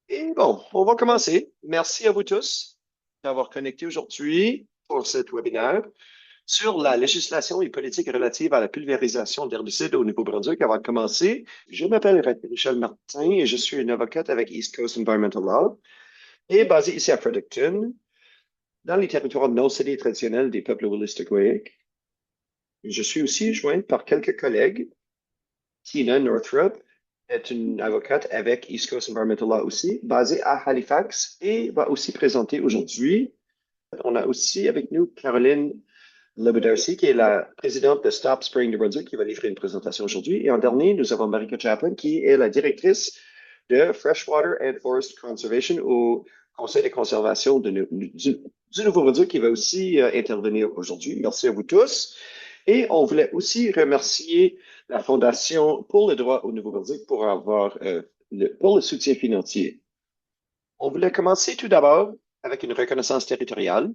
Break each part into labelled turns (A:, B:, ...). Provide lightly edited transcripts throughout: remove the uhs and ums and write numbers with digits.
A: Et bon, on va commencer. Merci à vous tous d'avoir connecté aujourd'hui pour cet webinaire sur la législation et politique relative à la pulvérisation d'herbicides au Nouveau-Brunswick. Avant de commencer, je m'appelle Rachel Martin et je suis une avocate avec East Coast Environmental Law et basée ici à Fredericton, dans les territoires non cédés traditionnels des peuples Wolastoqiyik. Je suis aussi jointe par quelques collègues. Tina Northrup est une avocate avec East Coast Environmental Law aussi, basée à Halifax et va aussi présenter aujourd'hui. On a aussi avec nous Caroline Lebedarcy, qui est la présidente de Stop Spraying New Brunswick, qui va livrer une présentation aujourd'hui. Et en dernier, nous avons Marika Chaplin, qui est la directrice de Freshwater and Forest Conservation au Conseil de conservation du Nouveau-Brunswick, qui va aussi intervenir aujourd'hui. Merci à vous tous. Et on voulait aussi remercier la Fondation pour le droit au Nouveau-Brunswick pour le soutien financier. On voulait commencer tout d'abord avec une reconnaissance territoriale.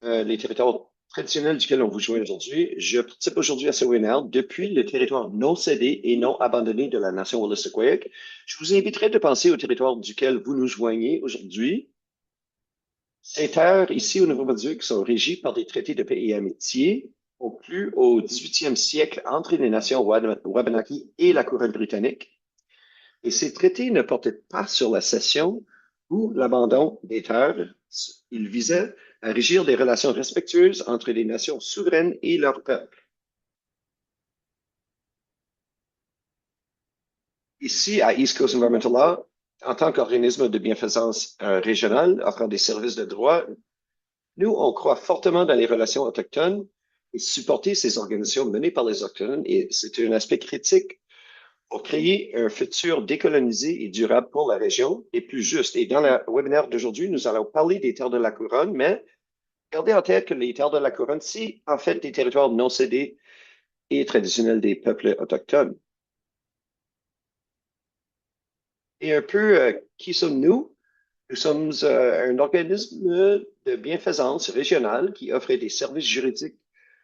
A: Les territoires traditionnels duquel on vous joint aujourd'hui. Je participe aujourd'hui à ce webinaire depuis le territoire non cédé et non abandonné de la nation Wolastoqiyik. Je vous inviterai de penser au territoire duquel vous nous joignez aujourd'hui. Ces terres ici au Nouveau-Brunswick sont régies par des traités de paix et amitié conclus au 18e siècle entre les nations Wabanaki et la couronne britannique. Et ces traités ne portaient pas sur la cession ou l'abandon des terres. Ils visaient à régir des relations respectueuses entre les nations souveraines et leurs peuples. Ici, à East Coast Environmental Law, en tant qu'organisme de bienfaisance régional offrant des services de droit, nous, on croit fortement dans les relations autochtones et supporter ces organisations menées par les Autochtones, et c'est un aspect critique pour créer un futur décolonisé et durable pour la région et plus juste. Et dans le webinaire d'aujourd'hui, nous allons parler des terres de la couronne, mais gardez en tête que les terres de la couronne, c'est en fait des territoires non cédés et traditionnels des peuples autochtones. Et un peu, qui sommes-nous? Nous sommes un organisme de bienfaisance régionale qui offre des services juridiques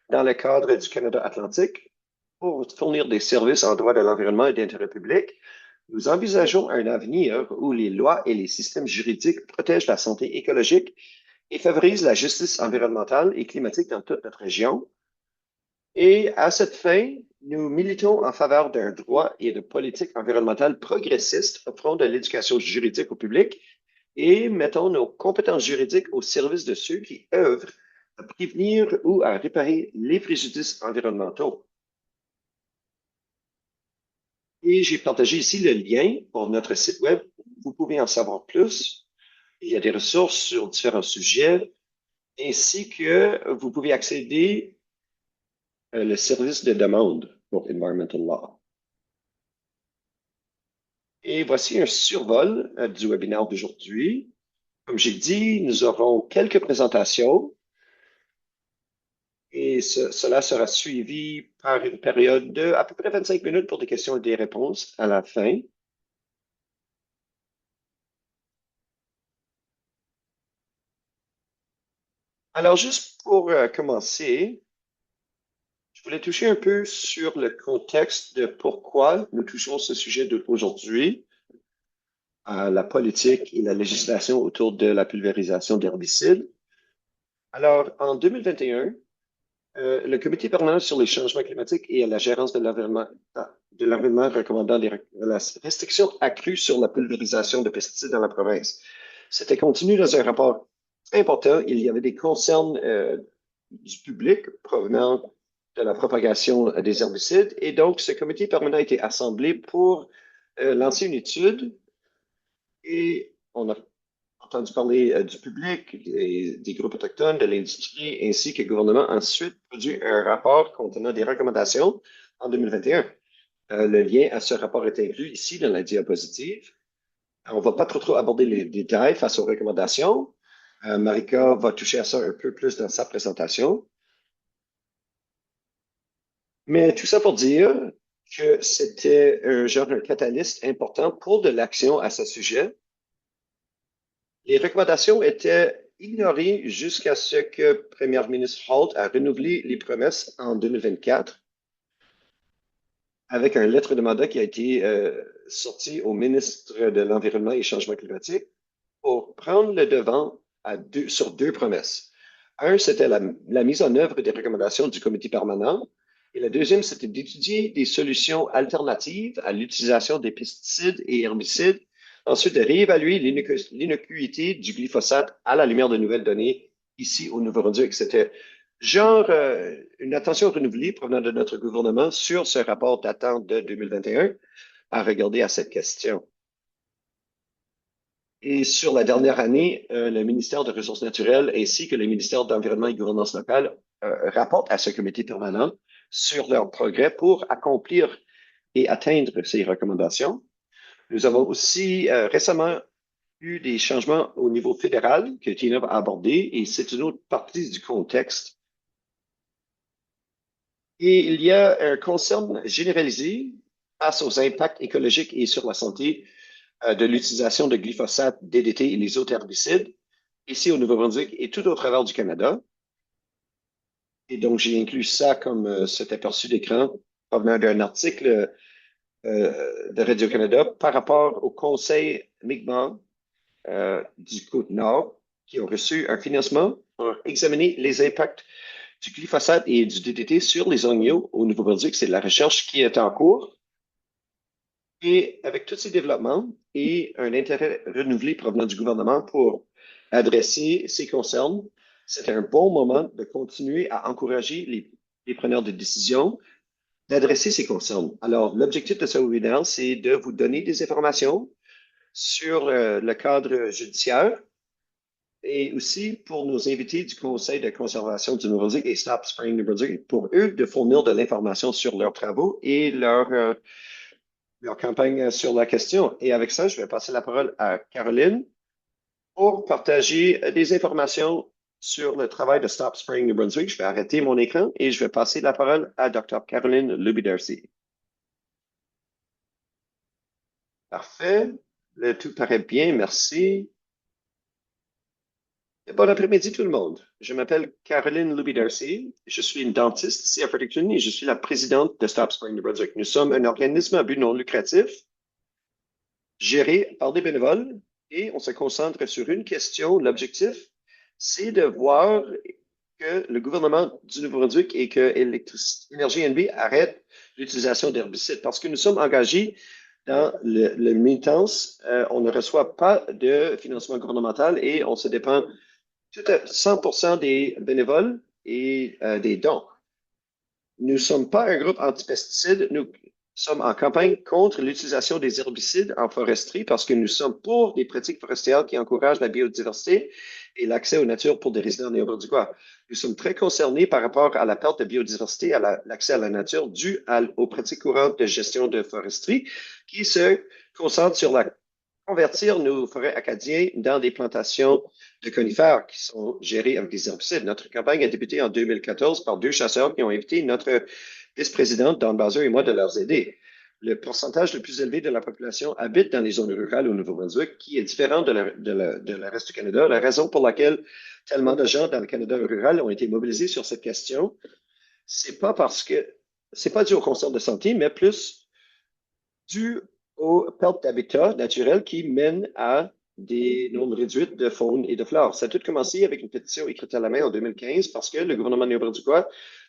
A: dans le cadre du Canada atlantique pour fournir des services en droit de l'environnement et d'intérêt public. Nous envisageons un avenir où les lois et les systèmes juridiques protègent la santé écologique et favorisent la justice environnementale et climatique dans toute notre région. Et à cette fin, nous militons en faveur d'un droit et de politiques environnementales progressistes offrant de l'éducation juridique au public et mettons nos compétences juridiques au service de ceux qui œuvrent à prévenir ou à réparer les préjudices environnementaux. Et j'ai partagé ici le lien pour notre site web. Vous pouvez en savoir plus. Il y a des ressources sur différents sujets, ainsi que vous pouvez accéder le service de demande pour Environmental Law. Et voici un survol du webinaire d'aujourd'hui. Comme j'ai dit, nous aurons quelques présentations et cela sera suivi par une période de à peu près 25 minutes pour des questions et des réponses à la fin. Alors, juste pour commencer, je voulais toucher un peu sur le contexte de pourquoi nous touchons ce sujet d'aujourd'hui, à la politique et la législation autour de la pulvérisation d'herbicides. Alors, en 2021, le Comité permanent sur les changements climatiques et la gérance de l'environnement recommandant la restriction accrue sur la pulvérisation de pesticides dans la province. C'était contenu dans un rapport très important. Il y avait des concerns du public provenant de la propagation des herbicides. Et donc, ce comité permanent a été assemblé pour lancer une étude et on a entendu parler du public, des groupes autochtones, de l'industrie, ainsi que le gouvernement a ensuite produit un rapport contenant des recommandations en 2021. Le lien à ce rapport est inclus ici dans la diapositive. On ne va pas trop aborder les détails face aux recommandations. Marika va toucher à ça un peu plus dans sa présentation. Mais tout ça pour dire que c'était un genre de catalyste important pour de l'action à ce sujet. Les recommandations étaient ignorées jusqu'à ce que Premier ministre Holt a renouvelé les promesses en 2024. avec une lettre de mandat qui a été sortie au ministre de l'Environnement et Changement climatique pour prendre le devant sur deux promesses. Un, c'était la mise en œuvre des recommandations du comité permanent. Et la deuxième, c'était d'étudier des solutions alternatives à l'utilisation des pesticides et herbicides. Ensuite, de réévaluer l'innocuité du glyphosate à la lumière de nouvelles données ici au Nouveau-Brunswick. C'était genre une attention renouvelée provenant de notre gouvernement sur ce rapport datant de 2021 à regarder à cette question. Et sur la dernière année, le ministère des Ressources naturelles ainsi que le ministère de l'Environnement et Gouvernance locale rapportent à ce comité permanent sur leur progrès pour accomplir et atteindre ces recommandations. Nous avons aussi récemment eu des changements au niveau fédéral que Tina a abordé et c'est une autre partie du contexte. Et il y a un concern généralisé face aux impacts écologiques et sur la santé de l'utilisation de glyphosate, DDT et les autres herbicides ici au Nouveau-Brunswick et tout au travers du Canada. Et donc, j'ai inclus ça comme cet aperçu d'écran provenant d'un article de Radio-Canada par rapport au Conseil Mi'kmaq du Côte-Nord qui ont reçu un financement pour examiner les impacts du glyphosate et du DDT sur les oignons au Nouveau-Brunswick. C'est de la recherche qui est en cours. Et avec tous ces développements et un intérêt renouvelé provenant du gouvernement pour adresser ces concerns, c'est un bon moment de continuer à encourager les preneurs de décision d'adresser ces concerns. Alors, l'objectif de ce webinaire, c'est de vous donner des informations sur le cadre judiciaire et aussi pour nos invités du Conseil de conservation du Nouveau-Brunswick et Stop Spraying New Brunswick, pour eux de fournir de l'information sur leurs travaux et leur campagne sur la question. Et avec ça, je vais passer la parole à Caroline pour partager des informations sur le travail de Stop Spraying New Brunswick. Je vais arrêter mon écran et je vais passer la parole à Dr. Caroline Luby-Darcy. Parfait. Le tout paraît bien, merci. Bon après-midi tout le monde. Je m'appelle Caroline Luby-Darcy. Je suis une dentiste ici à Fredericton et je suis la présidente de Stop Spraying New Brunswick. Nous sommes un organisme à but non lucratif géré par des bénévoles et on se concentre sur une question. L'objectif, c'est de voir que le gouvernement du Nouveau-Brunswick et que Énergie NB arrête l'utilisation d'herbicides parce que nous sommes engagés dans le militance. On ne reçoit pas de financement gouvernemental et on se dépend tout à 100% des bénévoles et des dons. Nous ne sommes pas un groupe anti-pesticides. Nous sommes en campagne contre l'utilisation des herbicides en foresterie parce que nous sommes pour des pratiques forestières qui encouragent la biodiversité et l'accès aux natures pour des résidents néo-brunswickois. Nous sommes très concernés par rapport à la perte de biodiversité, à l'accès à la nature dû aux pratiques courantes de gestion de foresterie qui se concentrent sur la convertir nos forêts acadiennes dans des plantations de conifères qui sont gérées avec des herbicides. Notre campagne a débuté en 2014 par deux chasseurs qui ont invité notre vice-présidente, Dawn Bowser, et moi de leur aider. Le pourcentage le plus élevé de la population habite dans les zones rurales au Nouveau-Brunswick, qui est différent de la reste du Canada. La raison pour laquelle tellement de gens dans le Canada rural ont été mobilisés sur cette question, c'est pas parce que c'est pas dû au concert de santé, mais plus dû aux pertes d'habitat naturel qui mènent à des nombres réduits de faune et de flore. Ça a tout commencé avec une pétition écrite à la main en 2015 parce que le gouvernement néo-brunswickois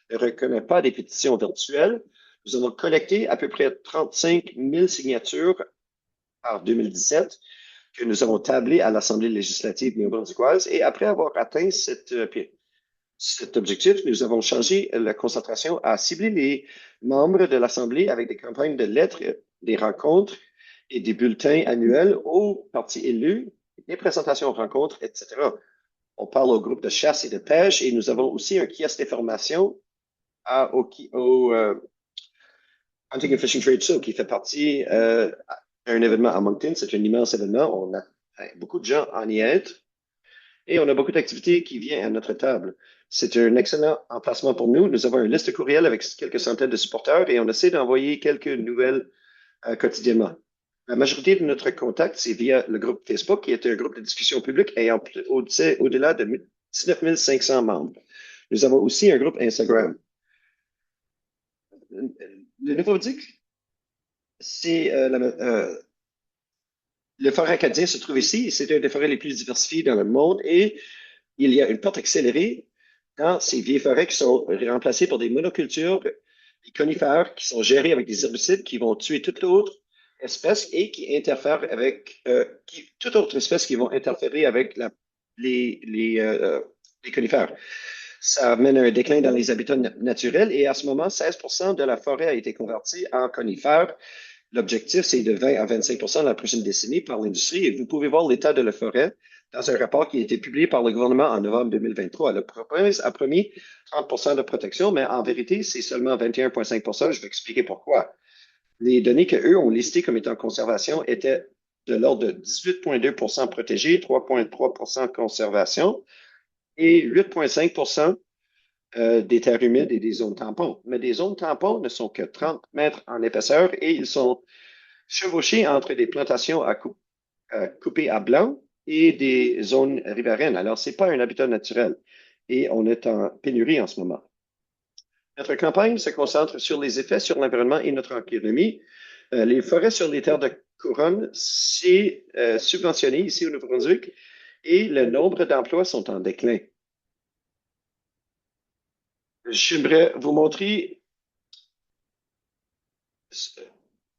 A: ne reconnaît pas des pétitions virtuelles. Nous avons collecté à peu près 35 000 signatures en 2017 que nous avons tablées à l'Assemblée législative néo-brunswickoise. Et après avoir atteint cet objectif, nous avons changé la concentration à cibler les membres de l'Assemblée avec des campagnes de lettres, des rencontres et des bulletins annuels aux partis élus, des présentations aux rencontres, etc. On parle au groupe de chasse et de pêche et nous avons aussi un kiosque d'information au Hunting and Fishing Trade Show qui fait partie d'un événement à Moncton. C'est un immense événement. On a beaucoup de gens en y être et on a beaucoup d'activités qui viennent à notre table. C'est un excellent emplacement pour nous. Nous avons une liste courriel avec quelques centaines de supporters et on essaie d'envoyer quelques nouvelles quotidiennement. La majorité de notre contact, c'est via le groupe Facebook, qui est un groupe de discussion publique ayant au-delà de 19 500 membres. Nous avons aussi un groupe Instagram. Le Nouveau-Brunswick C'est le forêt acadien se trouve ici. C'est une des forêts les plus diversifiées dans le monde et il y a une perte accélérée dans ces vieilles forêts qui sont remplacées par des monocultures, des conifères qui sont gérés avec des herbicides qui vont tuer toute autre espèce et qui interfèrent avec toute autre espèce qui vont interférer avec les conifères. Ça amène à un déclin dans les habitats naturels et à ce moment, 16% de la forêt a été convertie en conifères. L'objectif, c'est de 20 à 25% dans la prochaine décennie par l'industrie. Et vous pouvez voir l'état de la forêt dans un rapport qui a été publié par le gouvernement en novembre 2023. La province a promis 30% de protection, mais en vérité, c'est seulement 21,5%. Je vais expliquer pourquoi. Les données qu'eux ont listées comme étant en conservation étaient de l'ordre de 18,2% protégés, 3,3% conservation et 8,5% des terres humides et des zones tampons. Mais des zones tampons ne sont que 30 mètres en épaisseur et ils sont chevauchés entre des plantations coupées à blanc et des zones riveraines. Alors, ce n'est pas un habitat naturel et on est en pénurie en ce moment. Notre campagne se concentre sur les effets sur l'environnement et notre économie. Les forêts sur les terres de couronne, c'est subventionné ici au Nouveau-Brunswick et le nombre d'emplois sont en déclin. J'aimerais vous montrer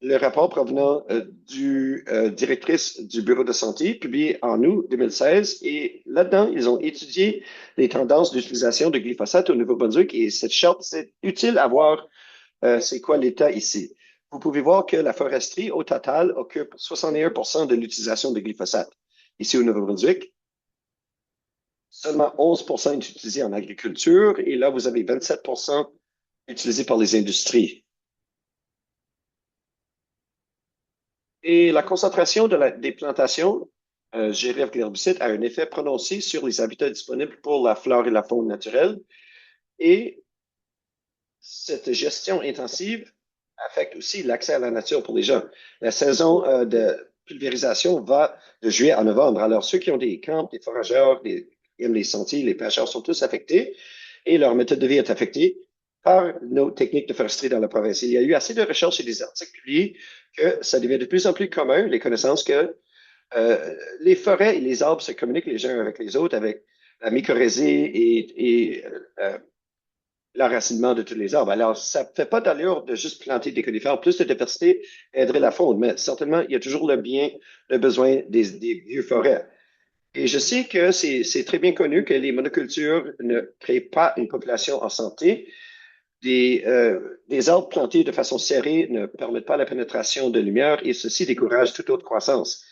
A: le rapport provenant du directrice du Bureau de santé, publié en août 2016. Et là-dedans, ils ont étudié les tendances d'utilisation de glyphosate au Nouveau-Brunswick. Et cette charte, c'est utile à voir c'est quoi l'état ici. Vous pouvez voir que la foresterie, au total, occupe 61% de l'utilisation de glyphosate. Ici au Nouveau-Brunswick, seulement 11% est utilisé en agriculture. Et là, vous avez 27% utilisé par les industries. Et la concentration des plantations gérées avec l'herbicide a un effet prononcé sur les habitats disponibles pour la flore et la faune naturelle. Et cette gestion intensive affecte aussi l'accès à la nature pour les gens. La saison de pulvérisation va de juillet à novembre. Alors, ceux qui ont des camps, des forageurs, qui aiment les sentiers, les pêcheurs sont tous affectés et leur méthode de vie est affectée par nos techniques de foresterie dans la province. Il y a eu assez de recherches et des articles publiés que ça devient de plus en plus commun, les connaissances que les forêts et les arbres se communiquent les uns avec les autres avec la mycorrhizée et l'enracinement de tous les arbres. Alors, ça ne fait pas d'allure de juste planter des conifères. Plus de diversité aiderait la faune, mais certainement, il y a toujours le besoin des vieux forêts. Et je sais que c'est très bien connu que les monocultures ne créent pas une population en santé. Des arbres plantés de façon serrée ne permettent pas la pénétration de lumière et ceci décourage toute autre croissance.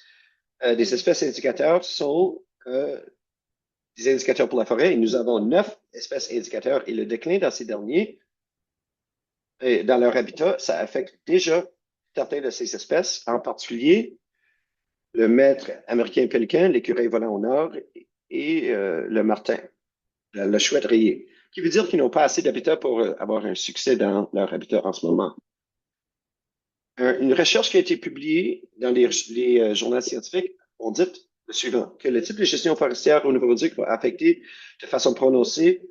A: Des espèces indicateurs sont des indicateurs pour la forêt et nous avons 9 espèces indicateurs et le déclin dans ces derniers, dans leur habitat, ça affecte déjà certaines de ces espèces, en particulier le maître américain pélican, l'écureuil volant au nord et le martin, le chouette rayé, qui veut dire qu'ils n'ont pas assez d'habitat pour avoir un succès dans leur habitat en ce moment. Une recherche qui a été publiée dans les journaux scientifiques on dit le suivant, que le type de gestion forestière au Nouveau-Brunswick va affecter de façon prononcée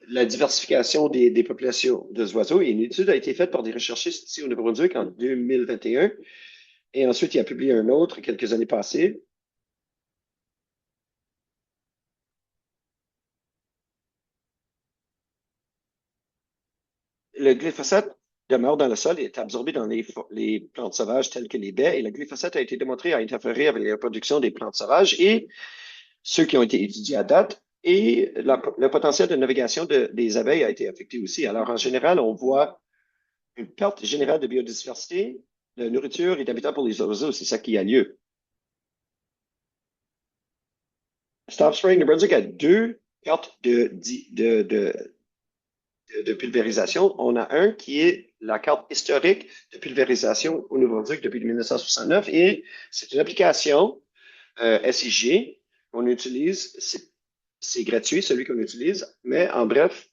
A: la diversification des populations d'oiseaux. Et une étude a été faite par des recherchistes ici au Nouveau-Brunswick en 2021. Et ensuite, il a publié un autre quelques années passées. Le glyphosate demeure dans le sol et est absorbé dans les plantes sauvages telles que les baies. Et le glyphosate a été démontré à interférer avec la reproduction des plantes sauvages et ceux qui ont été étudiés à date. Et le potentiel de navigation des abeilles a été affecté aussi. Alors, en général, on voit une perte générale de biodiversité, de nourriture et d'habitat pour les oiseaux. C'est ça qui a lieu. Stop Spraying New Brunswick a deux cartes de pulvérisation. On a un qui est la carte historique de pulvérisation au Nouveau-Brunswick depuis 1969 et c'est une application SIG qu'on utilise. C'est gratuit, celui qu'on utilise, mais en bref,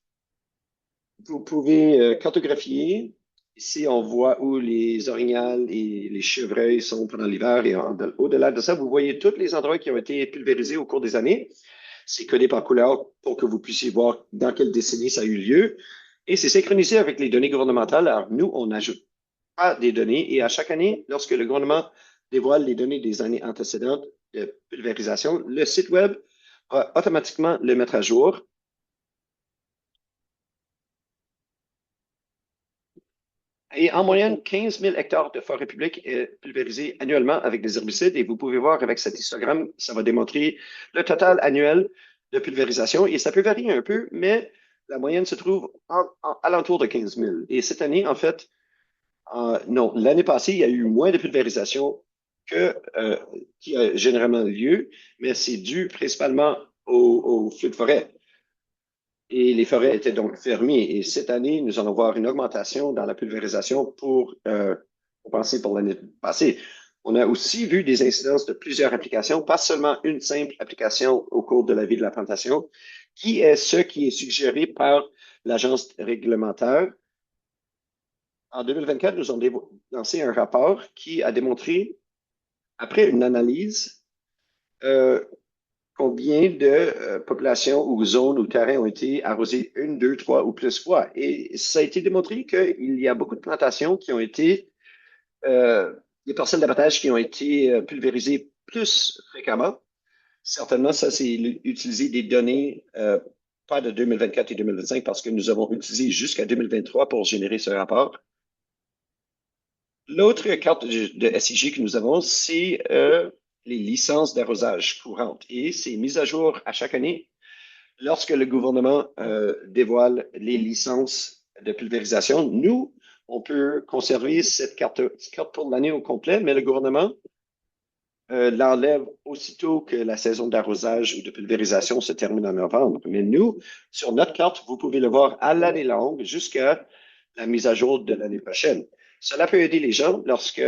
A: vous pouvez cartographier. Ici, on voit où les orignales et les chevreuils sont pendant l'hiver et au-delà de ça, vous voyez tous les endroits qui ont été pulvérisés au cours des années. C'est codé par couleur pour que vous puissiez voir dans quelle décennie ça a eu lieu. Et c'est synchronisé avec les données gouvernementales. Alors, nous, on n'ajoute pas des données. Et à chaque année, lorsque le gouvernement dévoile les données des années antécédentes de pulvérisation, le site Web va automatiquement le mettre à jour. Et en moyenne, 15 000 hectares de forêt publique est pulvérisé annuellement avec des herbicides. Et vous pouvez voir avec cet histogramme, ça va démontrer le total annuel de pulvérisation. Et ça peut varier un peu, mais la moyenne se trouve alentour de 15 000. Et cette année, en fait, non, l'année passée, il y a eu moins de pulvérisation que qui a généralement lieu, mais c'est dû principalement au feu de forêt. Et les forêts étaient donc fermées. Et cette année, nous allons voir une augmentation dans la pulvérisation pour compenser pour l'année passée. On a aussi vu des incidences de plusieurs applications, pas seulement une simple application au cours de la vie de la plantation, qui est ce qui est suggéré par l'agence réglementaire. En 2024, nous avons lancé un rapport qui a démontré, après une analyse, euh, combien de populations ou zones ou terrains ont été arrosés une, deux, trois ou plus fois. Et ça a été démontré qu'il y a beaucoup de plantations qui ont été, des parcelles d'abattage qui ont été pulvérisées plus fréquemment. Certainement, ça, c'est utiliser des données, pas de 2024 et 2025, parce que nous avons utilisé jusqu'à 2023 pour générer ce rapport. L'autre carte de SIG que nous avons, c'est les licences d'arrosage courantes. Et c'est mis à jour à chaque année lorsque le gouvernement dévoile les licences de pulvérisation. Nous, on peut conserver cette carte pour l'année au complet, mais le gouvernement l'enlève aussitôt que la saison d'arrosage ou de pulvérisation se termine en novembre. Mais nous, sur notre carte, vous pouvez le voir à l'année longue jusqu'à la mise à jour de l'année prochaine. Cela peut aider les gens lorsque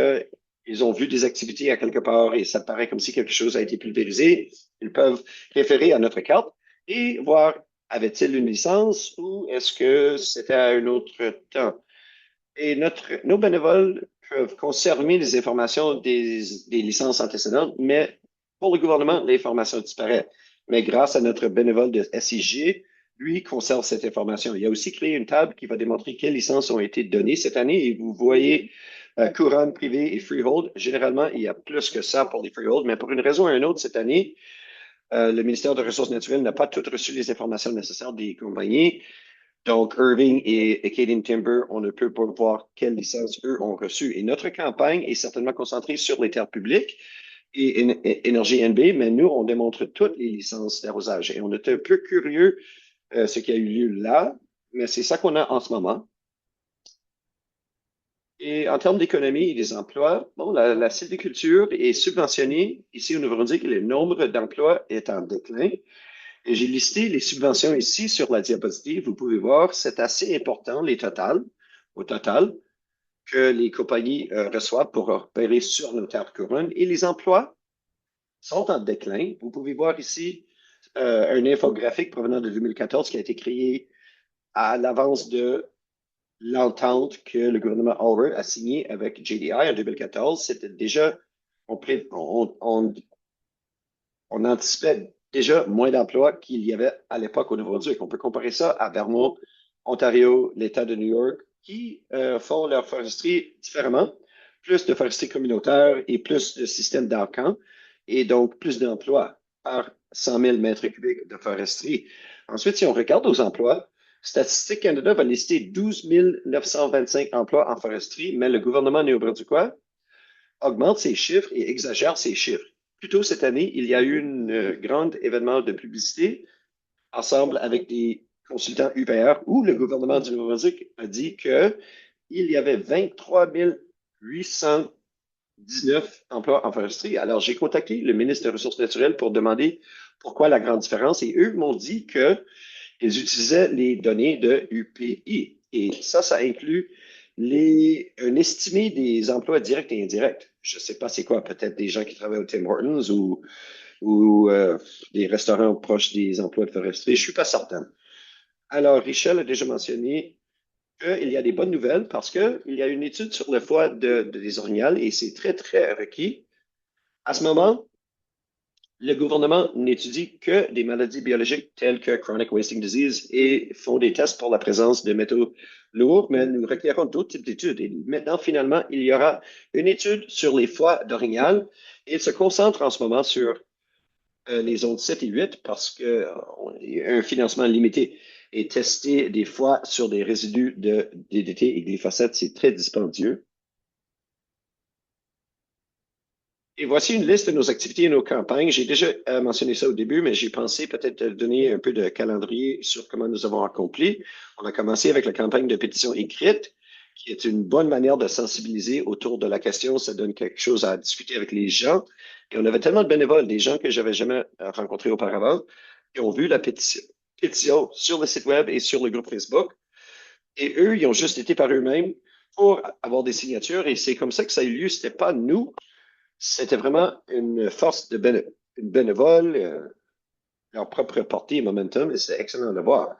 A: ils ont vu des activités à quelque part et ça paraît comme si quelque chose a été pulvérisé. Ils peuvent référer à notre carte et voir avait-il une licence ou est-ce que c'était à un autre temps. Et nos bénévoles peuvent conserver les informations des licences antécédentes, mais pour le gouvernement, l'information disparaît. Mais grâce à notre bénévole de SIG, lui conserve cette information. Il a aussi créé une table qui va démontrer quelles licences ont été données cette année. Et vous voyez couronne, privé et freehold. Généralement, il y a plus que ça pour les freehold, mais pour une raison ou une autre, cette année, le ministère des Ressources naturelles n'a pas toutes reçu les informations nécessaires des compagnies. Donc, Irving et Acadian Timber, on ne peut pas voir quelles licences eux ont reçues. Et notre campagne est certainement concentrée sur les terres publiques et Énergie NB, mais nous, on démontre toutes les licences d'arrosage. Et on est un peu curieux ce qui a eu lieu là, mais c'est ça qu'on a en ce moment. Et en termes d'économie et des emplois, bon, la sylviculture est subventionnée ici au Nouveau-Brunswick. Le nombre d'emplois est en déclin. Et j'ai listé les subventions ici sur la diapositive. Vous pouvez voir, c'est assez important, au total, que les compagnies reçoivent pour opérer sur nos terres couronnes. Et les emplois sont en déclin. Vous pouvez voir ici un infographique provenant de 2014 qui a été créé à l'avance de l'entente que le gouvernement Hoover a signée avec JDI en 2014. C'était déjà, on anticipait déjà moins d'emplois qu'il y avait à l'époque au Nouveau-Brunswick. On peut comparer ça à Vermont, Ontario, l'État de New York, qui font leur foresterie différemment, plus de foresterie communautaire et plus de systèmes d'arcan, et donc plus d'emplois par 100 000 mètres cubiques de foresterie. Ensuite, si on regarde aux emplois, Statistique Canada va lister 12 925 emplois en foresterie, mais le gouvernement néo-brunswickois augmente ses chiffres et exagère ses chiffres. Plus tôt cette année, il y a eu un grand événement de publicité ensemble avec des consultants UPR où le gouvernement du Nouveau-Brunswick a dit qu'il y avait 23 819 emplois en foresterie. Alors, j'ai contacté le ministre des Ressources naturelles pour demander pourquoi la grande différence et eux m'ont dit qu'ils utilisaient les données de UPI. Et ça inclut un estimé des emplois directs et indirects. Je ne sais pas c'est quoi, peut-être des gens qui travaillent au Tim Hortons ou des restaurants proches des emplois de foresterie. Je ne suis pas certain. Alors, Richel a déjà mentionné qu'il y a des bonnes nouvelles parce qu'il y a une étude sur le foie des orignales et c'est très, très requis. À ce moment, Le gouvernement n'étudie que des maladies biologiques telles que chronic wasting disease et font des tests pour la présence de métaux lourds, mais nous requérons d'autres types d'études. Et maintenant, finalement, il y aura une étude sur les foies d'orignal et il se concentre en ce moment sur les zones 7 et 8 parce qu'il y a un financement limité. Et tester des foies sur des résidus de DDT et glyphosate, c'est très dispendieux. Et voici une liste de nos activités et nos campagnes. J'ai déjà mentionné ça au début, mais j'ai pensé peut-être donner un peu de calendrier sur comment nous avons accompli. On a commencé avec la campagne de pétition écrite, qui est une bonne manière de sensibiliser autour de la question. Ça donne quelque chose à discuter avec les gens. Et on avait tellement de bénévoles, des gens que j'avais jamais rencontrés auparavant, qui ont vu la pétition sur le site web et sur le groupe Facebook. Et eux, ils ont juste été par eux-mêmes pour avoir des signatures. Et c'est comme ça que ça a eu lieu. C'était pas nous, c'était vraiment une force de bénévoles, leur propre portée et momentum, et c'est excellent de voir.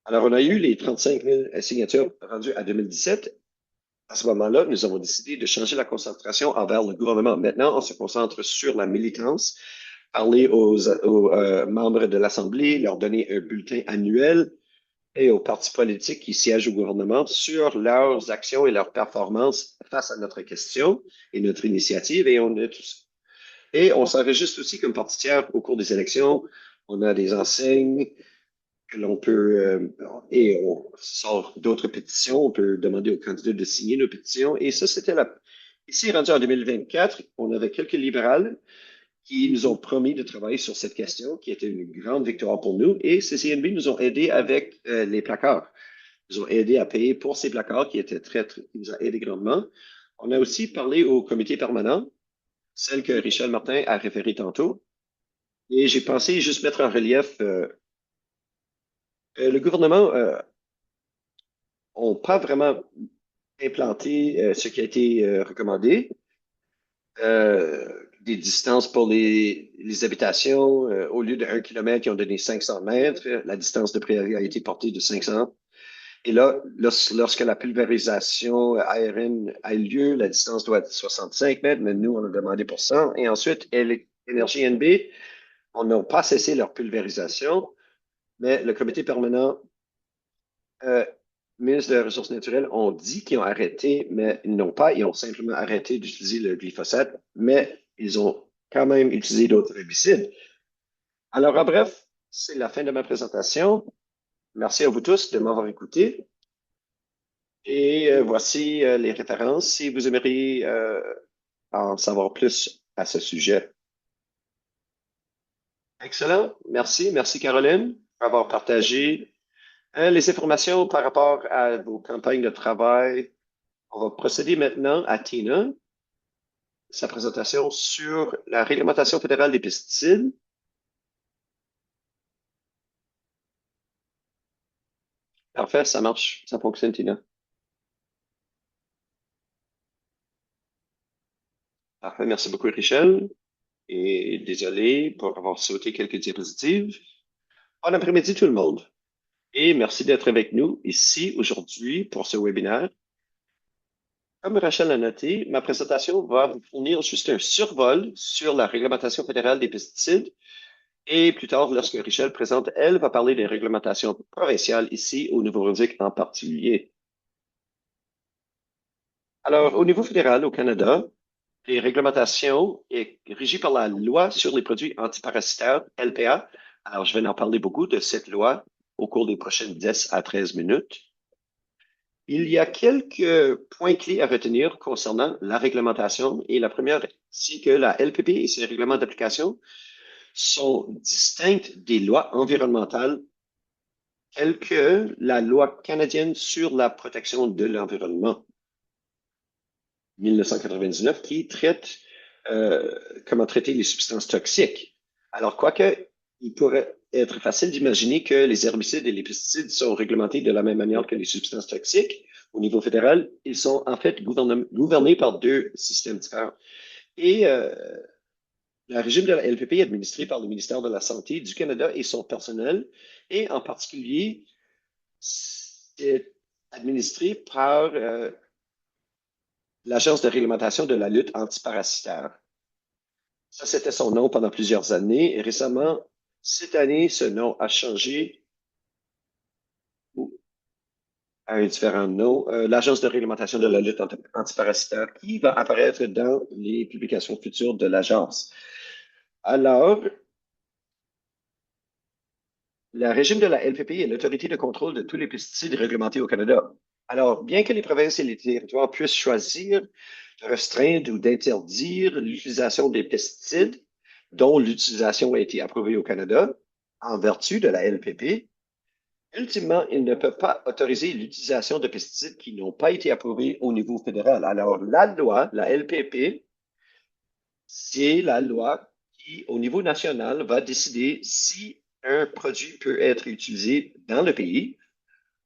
A: Alors, on a eu les 35 000 signatures rendues à 2017. À ce moment-là, nous avons décidé de changer la concentration envers le gouvernement. Maintenant, on se concentre sur la militance, parler aux membres de l'Assemblée, leur donner un bulletin annuel et aux partis politiques qui siègent au gouvernement sur leurs actions et leurs performances face à notre question et notre initiative. Et on s'enregistre aussi comme partie au cours des élections. On a des enseignes que l'on peut, et on sort d'autres pétitions. On peut demander aux candidats de signer nos pétitions. Et ça, c'était la. Ici, rendu en 2024, on avait quelques libérales qui nous ont promis de travailler sur cette question, qui était une grande victoire pour nous. Et CCNB nous ont aidés avec les placards. Ils nous ont aidés à payer pour ces placards qui étaient qui nous a aidés grandement. On a aussi parlé au comité permanent, celle que Richel Martin a référée tantôt. Et j'ai pensé juste mettre en relief, le gouvernement n'a pas vraiment implanté ce qui a été recommandé. Des distances pour les habitations, au lieu de 1 kilomètre, ils ont donné 500 mètres. La distance de préavis a été portée de 500. Et là, lorsque la pulvérisation aérienne a eu lieu, la distance doit être 65 mètres, mais nous, on a demandé pour 100. Et ensuite, Énergie NB, on n'a pas cessé leur pulvérisation, mais le comité permanent euh, ministre des Ressources naturelles ont dit qu'ils ont arrêté, mais ils n'ont pas. Ils ont simplement arrêté d'utiliser le glyphosate, mais ils ont quand même utilisé d'autres herbicides. Alors, en bref, c'est la fin de ma présentation. Merci à vous tous de m'avoir écouté. Et voici les références si vous aimeriez en savoir plus à ce sujet. Excellent. Merci. Merci, Caroline, pour avoir partagé les informations par rapport à vos campagnes de travail. On va procéder maintenant à Tina, sa présentation sur la réglementation fédérale des pesticides. Parfait, ça marche, ça fonctionne, Tina. Parfait, merci beaucoup, Richel. Et désolé pour avoir sauté quelques diapositives. Bon après-midi, tout le monde. Et merci d'être avec nous ici aujourd'hui pour ce webinaire. Comme Rachel l'a noté, ma présentation va vous fournir juste un survol sur la réglementation fédérale des pesticides. Et plus tard, lorsque Richel présente, elle va parler des réglementations provinciales ici au Nouveau-Brunswick en particulier. Alors, au niveau fédéral, au Canada, les réglementations est régies par la loi sur les produits antiparasitaires, LPA. Alors, je vais en parler beaucoup de cette loi au cours des prochaines 10 à 13 minutes. Il y a quelques points clés à retenir concernant la réglementation. Et la première, c'est que la LPP et ses règlements d'application sont distincts des lois environnementales telles que la loi canadienne sur la protection de l'environnement, 1999, qui traite comment traiter les substances toxiques. Alors, quoique, il pourrait être facile d'imaginer que les herbicides et les pesticides sont réglementés de la même manière que les substances toxiques au niveau fédéral, ils sont en fait gouvernés par deux systèmes différents. Et le régime de la LPP est administré par le ministère de la Santé du Canada et son personnel, et en particulier, c'est administré par l'Agence de réglementation de la lutte antiparasitaire. Ça, c'était son nom pendant plusieurs années. Et récemment, cette année, ce nom a changé à un différent nom. L'Agence de réglementation de la lutte antiparasitaire qui va apparaître dans les publications futures de l'agence. Alors, le régime de la LPP est l'autorité de contrôle de tous les pesticides réglementés au Canada. Alors, bien que les provinces et les territoires puissent choisir de restreindre ou d'interdire l'utilisation des pesticides dont l'utilisation a été approuvée au Canada en vertu de la LPP, ultimement, ils ne peuvent pas autoriser l'utilisation de pesticides qui n'ont pas été approuvés au niveau fédéral. Alors, la loi, la LPP, c'est la loi qui, au niveau national, va décider si un produit peut être utilisé dans le pays.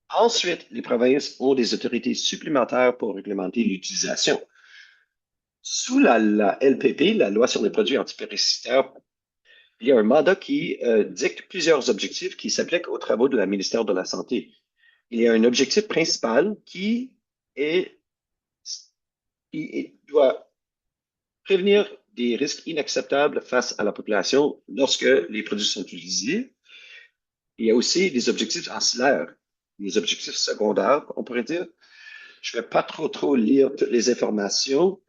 A: Ensuite, les provinces ont des autorités supplémentaires pour réglementer l'utilisation. Sous la LPP, la loi sur les produits antiparasitaires, il y a un mandat qui dicte plusieurs objectifs qui s'appliquent aux travaux de la ministère de la Santé. Il y a un objectif principal est, qui doit prévenir des risques inacceptables face à la population lorsque les produits sont utilisés. Il y a aussi des objectifs ancillaires, des objectifs secondaires, on pourrait dire. Je ne vais pas trop lire toutes les informations.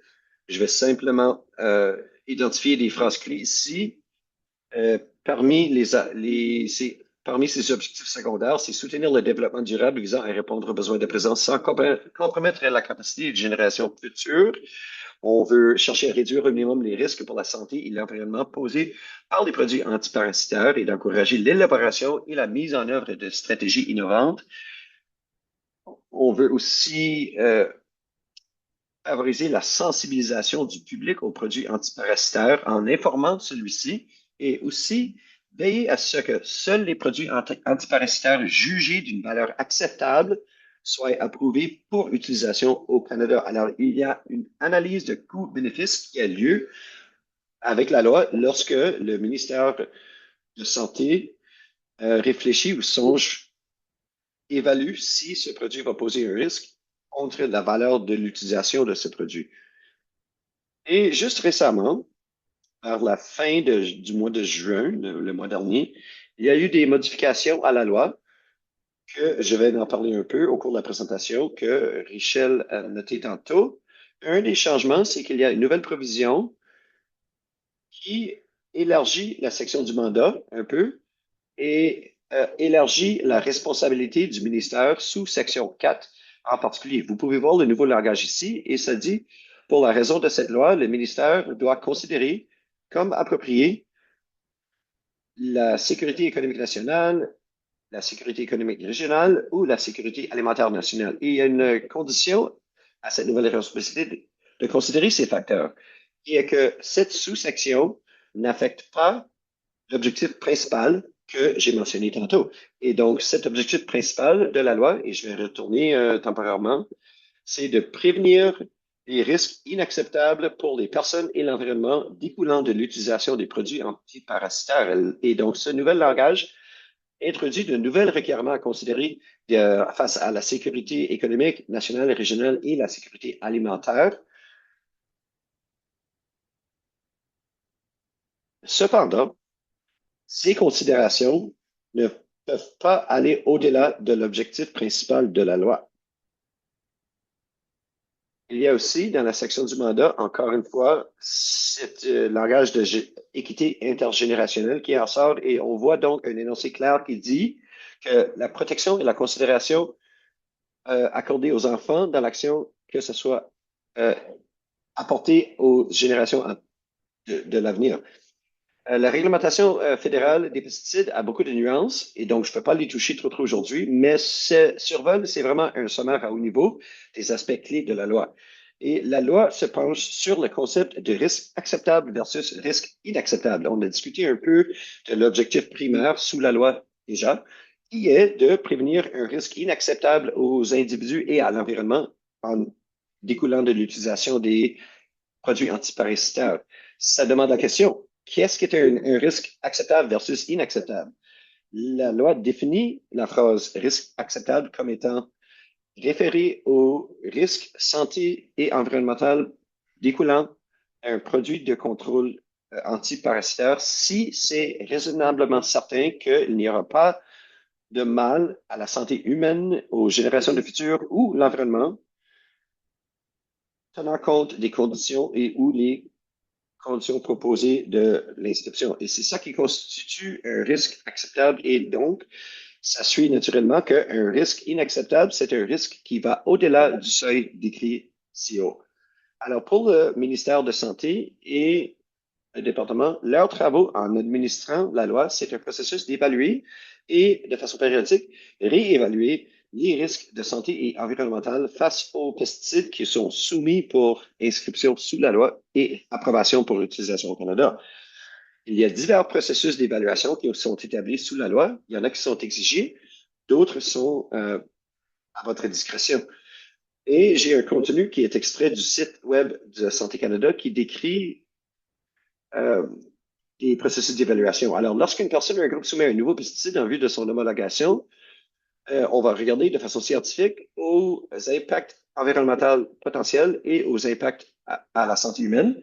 A: Je vais simplement identifier des phrases clés ici. Parmi ces objectifs secondaires, c'est soutenir le développement durable visant à répondre aux besoins de présent sans compromettre la capacité de génération future. On veut chercher à réduire au minimum les risques pour la santé et l'environnement posés par les produits antiparasitaires et d'encourager l'élaboration et la mise en œuvre de stratégies innovantes. On veut aussi favoriser la sensibilisation du public aux produits antiparasitaires en informant celui-ci et aussi veiller à ce que seuls les produits antiparasitaires jugés d'une valeur acceptable soient approuvés pour utilisation au Canada. Alors, il y a une analyse de coût-bénéfice qui a lieu avec la loi lorsque le ministère de Santé réfléchit ou songe, évalue si ce produit va poser un risque contre la valeur de l'utilisation de ce produit. Et juste récemment, vers la fin du mois de juin, le mois dernier, il y a eu des modifications à la loi que je vais en parler un peu au cours de la présentation que Richel a noté tantôt. Un des changements, c'est qu'il y a une nouvelle provision qui élargit la section du mandat un peu et élargit la responsabilité du ministère sous section 4 en particulier. Vous pouvez voir le nouveau langage ici et ça dit, pour la raison de cette loi, le ministère doit considérer comme approprié la sécurité économique nationale, la sécurité économique régionale ou la sécurité alimentaire nationale. Et il y a une condition à cette nouvelle responsabilité de considérer ces facteurs, qui est que cette sous-section n'affecte pas l'objectif principal que j'ai mentionné tantôt. Et donc, cet objectif principal de la loi, et je vais retourner temporairement, c'est de prévenir les risques inacceptables pour les personnes et l'environnement découlant de l'utilisation des produits antiparasitaires. Et donc, ce nouvel langage introduit de nouvelles requirements à considérer face à la sécurité économique nationale et régionale et la sécurité alimentaire. Cependant, ces considérations ne peuvent pas aller au-delà de l'objectif principal de la loi. Il y a aussi, dans la section du mandat, encore une fois, ce langage d'équité intergénérationnelle qui en sort et on voit donc un énoncé clair qui dit que la protection et la considération accordée aux enfants dans l'action, que ce soit apportée aux générations de l'avenir. La réglementation fédérale des pesticides a beaucoup de nuances et donc je ne peux pas les toucher trop aujourd'hui, mais ce survol, c'est vraiment un sommaire à haut niveau des aspects clés de la loi. Et la loi se penche sur le concept de risque acceptable versus risque inacceptable. On a discuté un peu de l'objectif primaire sous la loi déjà, qui est de prévenir un risque inacceptable aux individus et à l'environnement en découlant de l'utilisation des produits antiparasitaires. Ça demande la question, qu'est-ce qui est un risque acceptable versus inacceptable? La loi définit la phrase risque acceptable comme étant référé au risque santé et environnemental découlant d'un produit de contrôle antiparasitaire si c'est raisonnablement certain qu'il n'y aura pas de mal à la santé humaine, aux générations de futures ou l'environnement, tenant compte des conditions et ou les conditions proposées de l'inscription. Et c'est ça qui constitue un risque acceptable. Et donc, ça suit naturellement qu'un risque inacceptable, c'est un risque qui va au-delà du seuil décrit ci haut. Alors, pour le ministère de Santé et le département, leurs travaux en administrant la loi, c'est un processus d'évaluer et, de façon périodique, réévaluer les risques de santé et environnementale face aux pesticides qui sont soumis pour inscription sous la loi et approbation pour l'utilisation au Canada. Il y a divers processus d'évaluation qui sont établis sous la loi. Il y en a qui sont exigés, d'autres sont à votre discrétion. Et j'ai un contenu qui est extrait du site web de Santé Canada qui décrit des processus d'évaluation. Alors, lorsqu'une personne ou un groupe soumet un nouveau pesticide en vue de son homologation, on va regarder de façon scientifique aux impacts environnementaux potentiels et aux impacts à la santé humaine.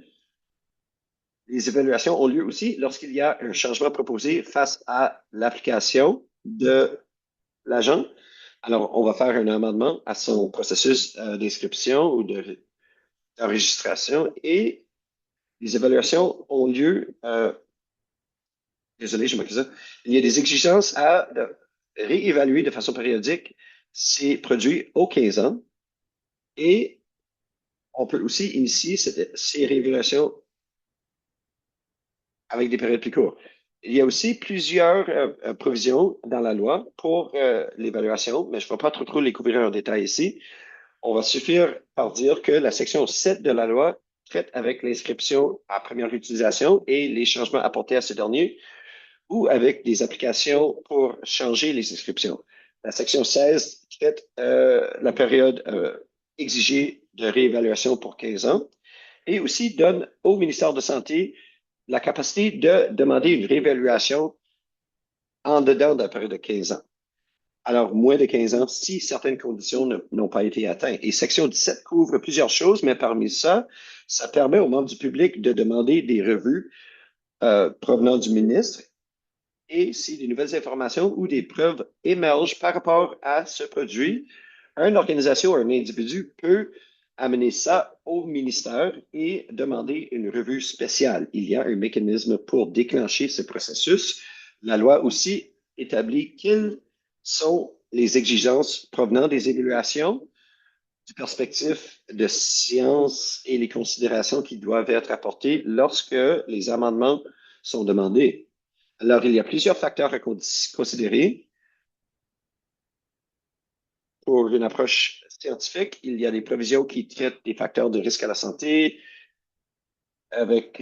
A: Les évaluations ont lieu aussi lorsqu'il y a un changement proposé face à l'application de l'agent. Alors, on va faire un amendement à son processus d'inscription ou d'enregistration et les évaluations ont lieu. Désolé, je m'accuse. Il y a des exigences à réévaluer de façon périodique ces produits aux 15 ans et on peut aussi initier ces réévaluations avec des périodes plus courtes. Il y a aussi plusieurs provisions dans la loi pour l'évaluation, mais je ne vais pas trop les couvrir en détail ici. On va suffire par dire que la section 7 de la loi traite avec l'inscription à première utilisation et les changements apportés à ce dernier ou avec des applications pour changer les inscriptions. La section 16 traite la période exigée de réévaluation pour 15 ans et aussi donne au ministère de Santé la capacité de demander une réévaluation en dedans de la période de 15 ans. Alors, moins de 15 ans, si certaines conditions n'ont pas été atteintes. Et section 17 couvre plusieurs choses, mais parmi ça, ça permet aux membres du public de demander des revues provenant du ministre et si des nouvelles informations ou des preuves émergent par rapport à ce produit, une organisation ou un individu peut amener ça au ministère et demander une revue spéciale. Il y a un mécanisme pour déclencher ce processus. La loi aussi établit quelles sont les exigences provenant des évaluations du perspective de science et les considérations qui doivent être apportées lorsque les amendements sont demandés. Alors, il y a plusieurs facteurs à considérer. Pour une approche scientifique, il y a des provisions qui traitent des facteurs de risque à la santé, avec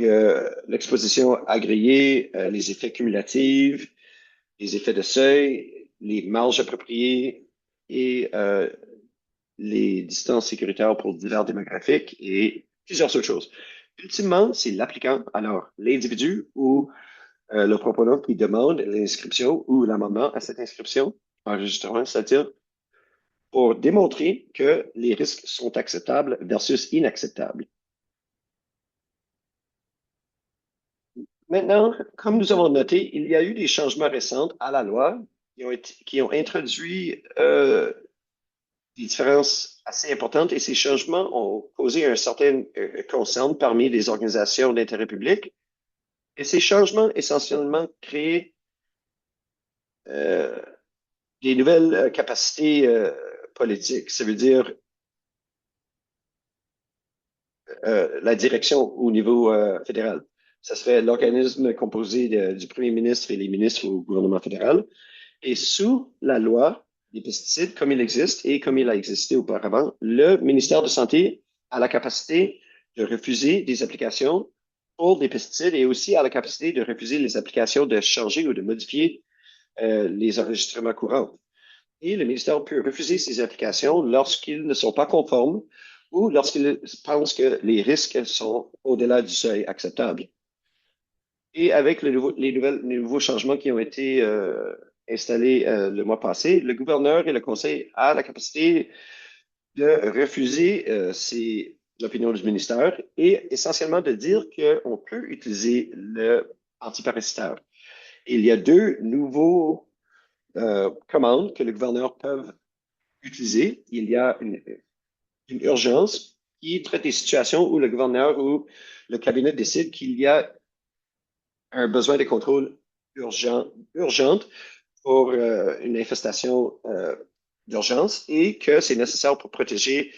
A: l'exposition agréée, les effets cumulatifs, les effets de seuil, les marges appropriées et les distances sécuritaires pour divers démographiques et plusieurs autres choses. Ultimement, c'est l'applicant, alors l'individu ou le proponent qui demande l'inscription ou l'amendement à cette inscription, enregistrement, c'est-à-dire pour démontrer que les risques sont acceptables versus inacceptables. Maintenant, comme nous avons noté, il y a eu des changements récents à la loi qui ont introduit des différences assez importantes et ces changements ont causé un certain concern parmi les organisations d'intérêt public. Et ces changements essentiellement créent euh, des nouvelles capacités politiques. Ça veut dire la direction au niveau fédéral. Ça serait l'organisme composé du premier ministre et les ministres au gouvernement fédéral. Et sous la loi des pesticides, comme il existe et comme il a existé auparavant, le ministère de Santé a la capacité de refuser des applications pour des pesticides et aussi a la capacité de refuser les applications de changer ou de modifier les enregistrements courants. Et le ministère peut refuser ces applications lorsqu'ils ne sont pas conformes ou lorsqu'ils pensent que les risques sont au-delà du seuil acceptable. Et avec les nouveaux changements qui ont été installés le mois passé, le gouverneur et le conseil ont la capacité de refuser ces l'opinion du ministère est essentiellement de dire qu'on peut utiliser le antiparasitaire. Il y a deux nouveaux commandes que le gouverneur peut utiliser. Il y a une urgence qui traite des situations où le gouverneur ou le cabinet décide qu'il y a un besoin de contrôle urgente pour une infestation d'urgence et que c'est nécessaire pour protéger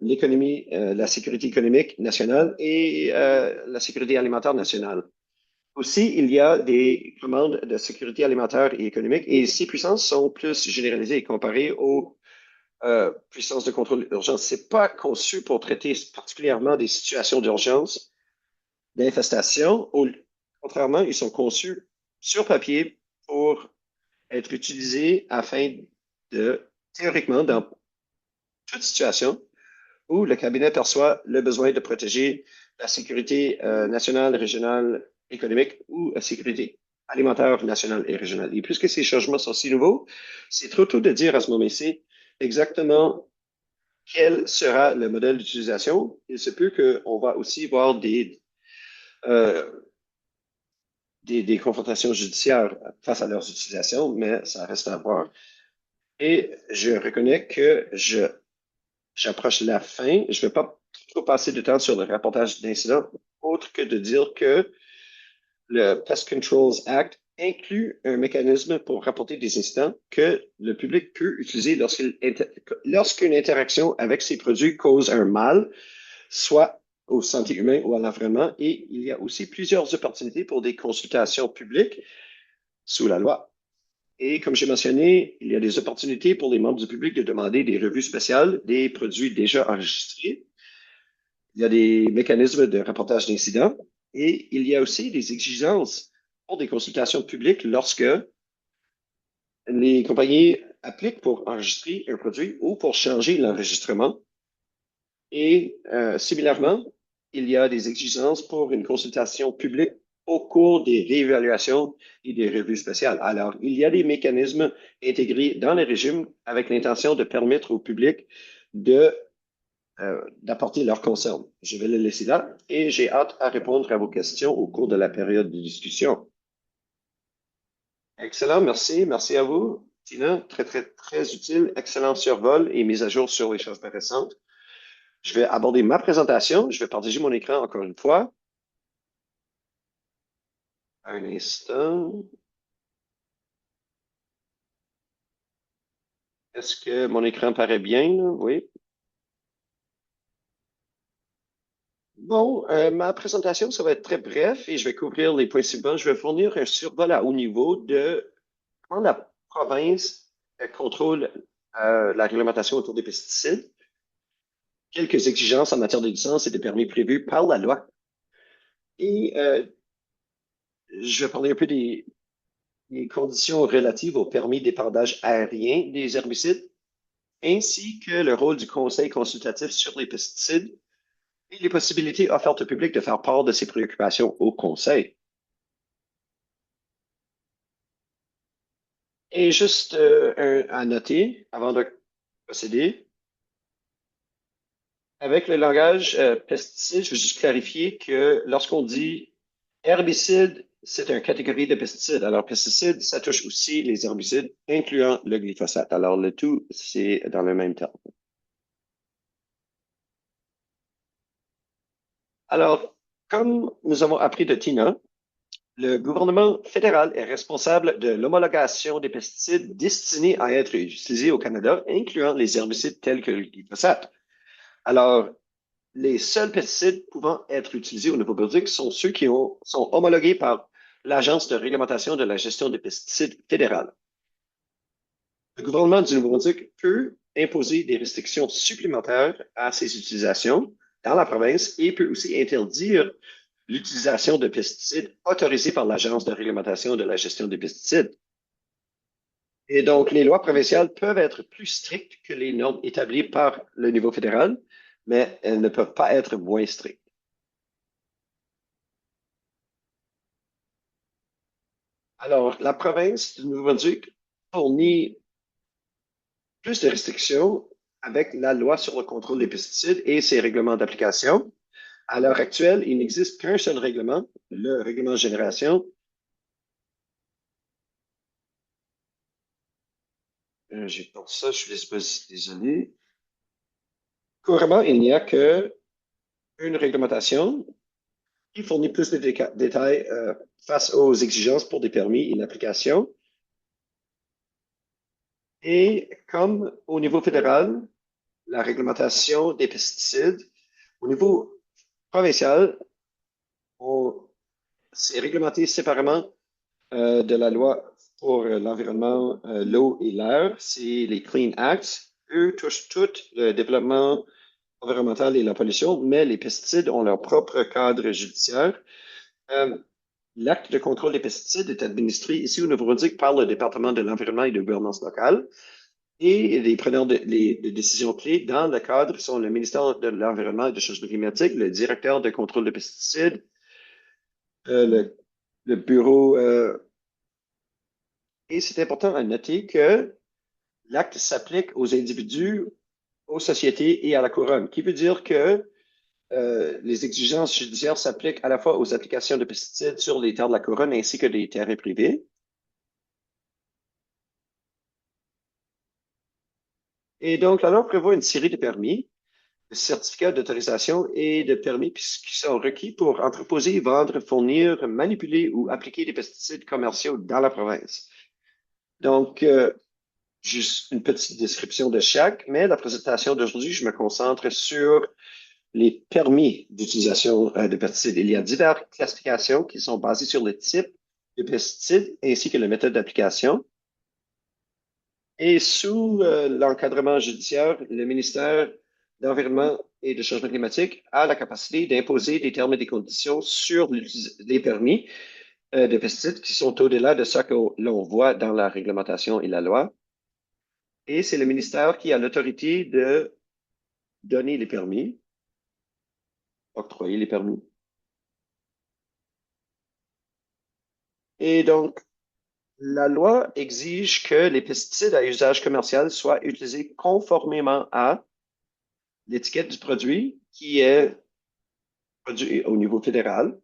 A: l'économie, la sécurité économique nationale et la sécurité alimentaire nationale. Aussi, il y a des commandes de sécurité alimentaire et économique et ces puissances sont plus généralisées comparées aux puissances de contrôle d'urgence. C'est pas conçu pour traiter particulièrement des situations d'urgence, d'infestation. Contrairement, ils sont conçus sur papier pour être utilisés afin de, théoriquement, dans toute situation où le cabinet perçoit le besoin de protéger la sécurité nationale, régionale, économique ou la sécurité alimentaire nationale et régionale. Et puisque ces changements sont si nouveaux, c'est trop tôt de dire à ce moment-ci exactement quel sera le modèle d'utilisation. Il se peut qu'on va aussi voir euh, des confrontations judiciaires face à leurs utilisations, mais ça reste à voir. Et je reconnais que j'approche la fin. Je ne vais pas trop passer de temps sur le rapportage d'incidents, autre que de dire que le Pest Controls Act inclut un mécanisme pour rapporter des incidents que le public peut utiliser lorsqu'une interaction avec ces produits cause un mal, soit aux santé humaine ou à l'environnement. Et il y a aussi plusieurs opportunités pour des consultations publiques sous la loi. Et comme j'ai mentionné, il y a des opportunités pour les membres du public de demander des revues spéciales des produits déjà enregistrés. Il y a des mécanismes de rapportage d'incidents et il y a aussi des exigences pour des consultations publiques lorsque les compagnies appliquent pour enregistrer un produit ou pour changer l'enregistrement. Et similairement, il y a des exigences pour une consultation publique au cours des réévaluations et des revues spéciales. Alors, il y a des mécanismes intégrés dans le régime avec l'intention de permettre au public d'apporter leurs concerns. Je vais le laisser là et j'ai hâte à répondre à vos questions au cours de la période de discussion. Excellent, merci. Merci à vous, Tina. Très, très, très utile. Excellent survol et mise à jour sur les choses intéressantes. Je vais aborder ma présentation. Je vais partager mon écran encore une fois. Un instant. Est-ce que mon écran paraît bien, là? Oui. Bon, ma présentation, ça va être très bref et je vais couvrir les points suivants. Je vais fournir un survol à haut niveau de comment la province contrôle la réglementation autour des pesticides, quelques exigences en matière de licence et de permis prévus par la loi. Et je vais parler un peu des conditions relatives au permis d'épandage aérien des herbicides, ainsi que le rôle du Conseil consultatif sur les pesticides et les possibilités offertes au public de faire part de ses préoccupations au Conseil. Et juste à noter, avant de procéder, avec le langage pesticide, je veux juste clarifier que lorsqu'on dit herbicide, c'est une catégorie de pesticides. Alors, pesticides, ça touche aussi les herbicides, incluant le glyphosate. Alors, le tout, c'est dans le même terme. Alors, comme nous avons appris de Tina, le gouvernement fédéral est responsable de l'homologation des pesticides destinés à être utilisés au Canada, incluant les herbicides tels que le glyphosate. Alors, les seuls pesticides pouvant être utilisés au Nouveau-Brunswick sont ceux qui sont homologués par l'Agence de réglementation de la gestion des pesticides fédérale. Le gouvernement du Nouveau-Brunswick peut imposer des restrictions supplémentaires à ces utilisations dans la province et peut aussi interdire l'utilisation de pesticides autorisés par l'Agence de réglementation de la gestion des pesticides. Et donc, les lois provinciales peuvent être plus strictes que les normes établies par le niveau fédéral, mais elles ne peuvent pas être moins strictes. Alors, la province du Nouveau-Brunswick fournit plus de restrictions avec la loi sur le contrôle des pesticides et ses règlements d'application. À l'heure actuelle, il n'existe qu'un seul règlement, le règlement de génération. J'ai pas ça, je suis désolé. Couramment, il n'y a que une réglementation qui fournit plus de détails face aux exigences pour des permis et l'application. Et comme au niveau fédéral, la réglementation des pesticides, au niveau provincial, c'est réglementé séparément de la loi pour l'environnement, l'eau et l'air. C'est les Clean Acts. Eux touchent tout le développement environnemental et la pollution, mais les pesticides ont leur propre cadre judiciaire. Euh, L'acte de contrôle des pesticides est administré ici au Nouveau-Brunswick par le département de l'environnement et de gouvernance locale. Et les preneurs de décisions clés dans le cadre sont le ministère de l'Environnement et des Changements climatiques, le directeur de contrôle des pesticides, le bureau. Et c'est important à noter que l'acte s'applique aux individus, aux sociétés et à la couronne, qui veut dire que les exigences judiciaires s'appliquent à la fois aux applications de pesticides sur les terres de la couronne ainsi que des terrains privés. Et donc, la loi prévoit une série de permis, de certificats d'autorisation et de permis qui sont requis pour entreposer, vendre, fournir, manipuler ou appliquer des pesticides commerciaux dans la province. Donc, juste une petite description de chaque, mais la présentation d'aujourd'hui, je me concentre sur les permis d'utilisation de pesticides. Il y a diverses classifications qui sont basées sur le type de pesticide ainsi que la méthode d'application. Et sous l'encadrement judiciaire, le ministère de l'Environnement et du Changement climatique a la capacité d'imposer des termes et des conditions sur les permis de pesticides qui sont au-delà de ce que l'on voit dans la réglementation et la loi. Et c'est le ministère qui a l'autorité de donner les permis, octroyer les permis. Et donc, la loi exige que les pesticides à usage commercial soient utilisés conformément à l'étiquette du produit qui est produit au niveau fédéral,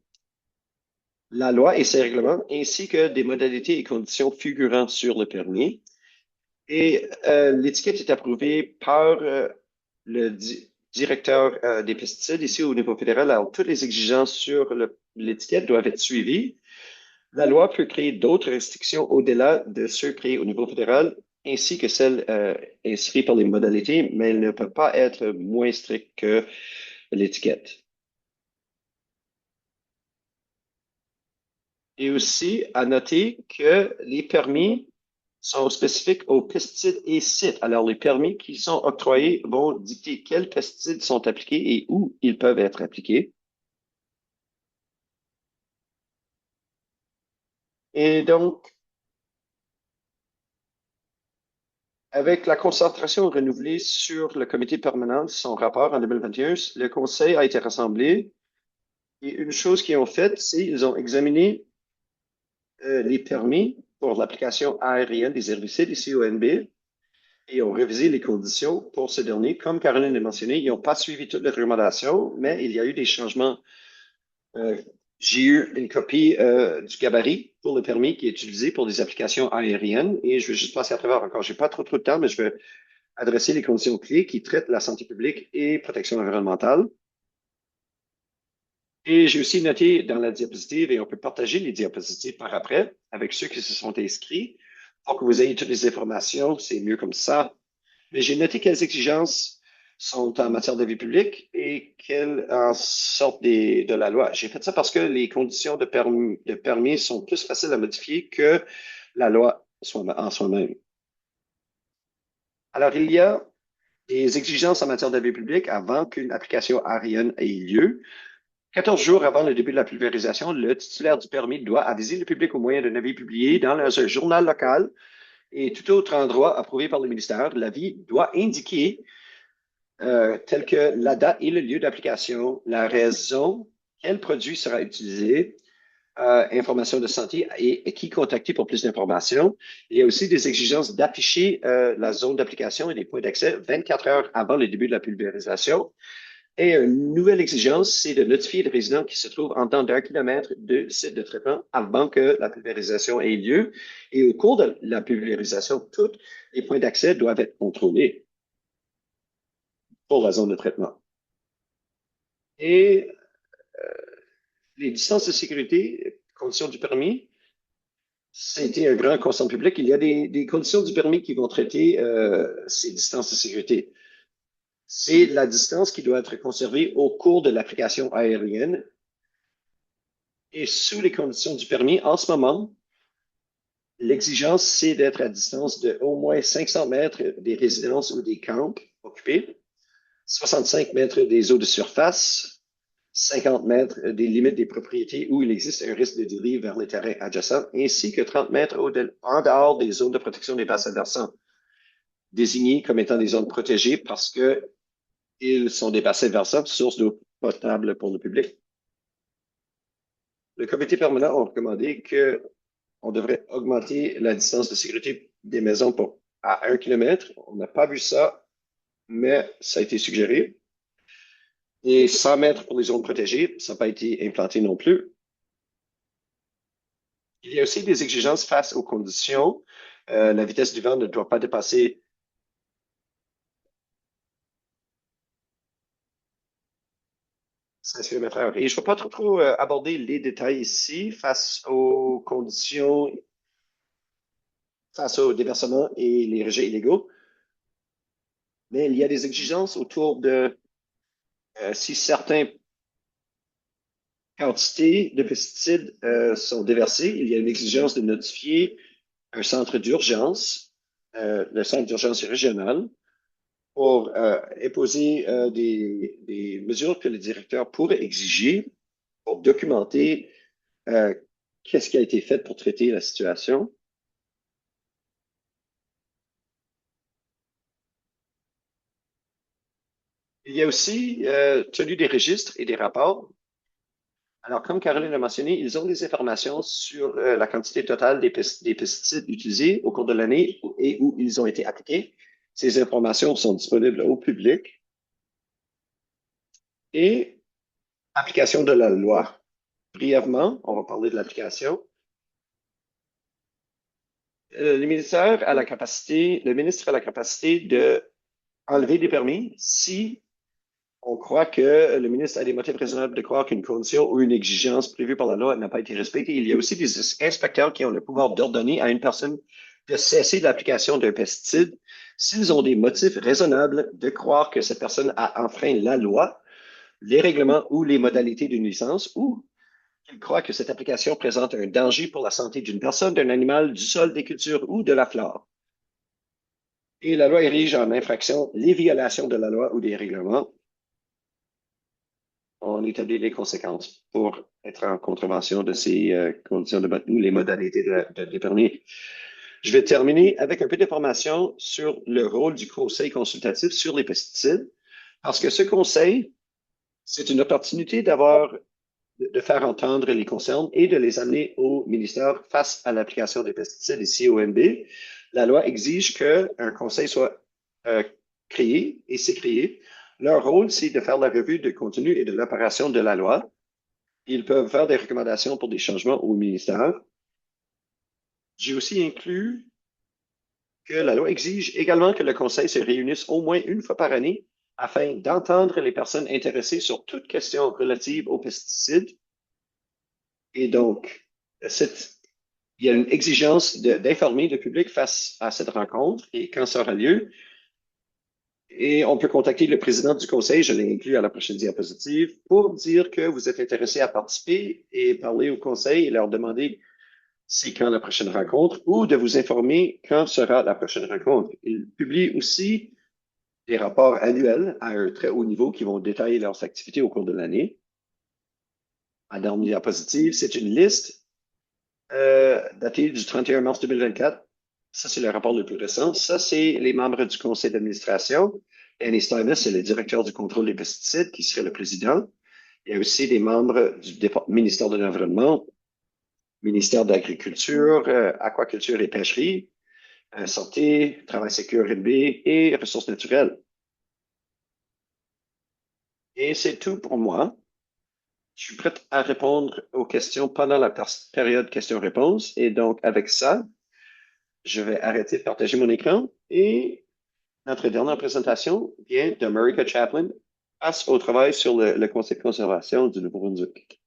A: la loi et ses règlements, ainsi que des modalités et conditions figurant sur le permis. Et l'étiquette est approuvée par le directeur des pesticides ici au niveau fédéral. Alors, toutes les exigences sur l'étiquette doivent être suivies. La loi peut créer d'autres restrictions au-delà de ceux créés au niveau fédéral, ainsi que celles inscrites par les modalités, mais elle ne peut pas être moins stricte que l'étiquette. Et aussi à noter que les permis sont spécifiques aux pesticides et sites. Alors, les permis qui sont octroyés vont dicter quels pesticides sont appliqués et où ils peuvent être appliqués. Et donc, avec la concentration renouvelée sur le comité permanent, son rapport en 2021, le conseil a été rassemblé. Et une chose qu'ils ont faite, c'est qu'ils ont examiné les permis pour l'application aérienne des herbicides ici au NB et ont révisé les conditions pour ce dernier. Comme Caroline l'a mentionné, ils n'ont pas suivi toutes les recommandations, mais il y a eu des changements. J'ai eu une copie du gabarit pour le permis qui est utilisé pour des applications aériennes et je vais juste passer à travers encore. J'ai pas trop de temps, mais je vais adresser les conditions clés qui traitent la santé publique et protection environnementale. Et j'ai aussi noté dans la diapositive, et on peut partager les diapositives par après avec ceux qui se sont inscrits pour que vous ayez toutes les informations. C'est mieux comme ça. Mais j'ai noté quelles exigences sont en matière de vie publique et quelles en sortent de la loi. J'ai fait ça parce que les conditions de permis sont plus faciles à modifier que la loi en soi-même. Alors, il y a des exigences en matière de vie publique avant qu'une application aérienne ait lieu. 14 jours avant le début de la pulvérisation, le titulaire du permis doit aviser le public au moyen d'un avis publié dans un journal local et tout autre endroit approuvé par le ministère. L'avis doit indiquer tel que la date et le lieu d'application, la raison, quel produit sera utilisé, information de santé et qui contacter pour plus d'informations. Il y a aussi des exigences d'afficher la zone d'application et les points d'accès 24 heures avant le début de la pulvérisation. Et une nouvelle exigence, c'est de notifier les résidents qui se trouvent en dedans d'1 kilomètre du site de traitement avant que la pulvérisation ait lieu. Et au cours de la pulvérisation, tous les points d'accès doivent être contrôlés pour la zone de traitement. Et les distances de sécurité, conditions du permis, c'était un grand consent public. Il y a des conditions du permis qui vont traiter ces distances de sécurité. C'est la distance qui doit être conservée au cours de l'application aérienne. Et sous les conditions du permis, en ce moment, l'exigence, c'est d'être à distance de au moins 500 mètres des résidences ou des camps occupés, 65 mètres des eaux de surface, 50 mètres des limites des propriétés où il existe un risque de dérive vers les terrains adjacents, ainsi que 30 mètres en dehors des zones de protection des bassins versants, désignés comme étant des zones protégées parce que ils sont des bassins versants, source d'eau potable pour le public. Le comité permanent a recommandé qu'on devrait augmenter la distance de sécurité des maisons à 1 kilomètre. On n'a pas vu ça, mais ça a été suggéré. Et 100 mètres pour les zones protégées, ça n'a pas été implanté non plus. Il y a aussi des exigences face aux conditions. La vitesse du vent ne doit pas dépasser 5 km/h. Et je ne vais pas trop aborder les détails ici face aux conditions, face au déversement et les rejets illégaux. Mais il y a des exigences autour de si certaines quantités de pesticides sont déversées, il y a une exigence de notifier un centre d'urgence, le centre d'urgence régional, pour imposer des mesures que le directeur pourrait exiger pour documenter qu'est-ce qui a été fait pour traiter la situation. Il y a aussi tenue des registres et des rapports. Alors, comme Caroline l'a mentionné, ils ont des informations sur la quantité totale des pesticides utilisés au cours de l'année et où ils ont été appliqués. Ces informations sont disponibles au public. Et application de la loi. Brièvement, on va parler de l'application. Le ministre a la capacité de enlever des permis si on croit que le ministre a des motifs raisonnables de croire qu'une condition ou une exigence prévue par la loi n'a pas été respectée. Il y a aussi des inspecteurs qui ont le pouvoir d'ordonner à une personne de cesser l'application d'un pesticide s'ils ont des motifs raisonnables de croire que cette personne a enfreint la loi, les règlements ou les modalités d'une licence, ou qu'ils croient que cette application présente un danger pour la santé d'une personne, d'un animal, du sol, des cultures ou de la flore. Et la loi érige en infraction les violations de la loi ou des règlements. On établit les conséquences pour être en contravention de ces conditions de maintenue, les modalités des permis. Je vais terminer avec un peu d'informations sur le rôle du conseil consultatif sur les pesticides, parce que ce conseil, c'est une opportunité de faire entendre les concerns et de les amener au ministère face à l'application des pesticides ici au MB. La loi exige qu'un conseil soit créé et c'est créé. Leur rôle, c'est de faire la revue de contenu et de l'opération de la loi. Ils peuvent faire des recommandations pour des changements au ministère. J'ai aussi inclus que la loi exige également que le conseil se réunisse au moins une fois par année afin d'entendre les personnes intéressées sur toute question relative aux pesticides. Et donc, il y a une exigence d'informer le public face à cette rencontre et quand ça aura lieu. Et on peut contacter le président du conseil, je l'ai inclus à la prochaine diapositive, pour dire que vous êtes intéressé à participer et parler au conseil et leur demander c'est quand la prochaine rencontre ou de vous informer quand sera la prochaine rencontre. Ils publient aussi des rapports annuels à un très haut niveau qui vont détailler leurs activités au cours de l'année. À la dernière diapositive, c'est une liste datée du 31 mars 2024. Ça, c'est le rapport le plus récent. Ça, c'est les membres du conseil d'administration. Annie Steinmetz, c'est le directeur du contrôle des pesticides qui serait le président. Il y a aussi des membres du ministère de l'Environnement, ministère de l'Agriculture, Aquaculture et Pêcherie, Santé, Travail sécurité et Ressources naturelles. Et c'est tout pour moi. Je suis prêt à répondre aux questions pendant la période questions-réponses. Et donc, avec ça, je vais arrêter de partager mon écran et notre dernière présentation vient de Marika Chaplin face au travail sur le Conseil de conservation du Nouveau-Brunswick.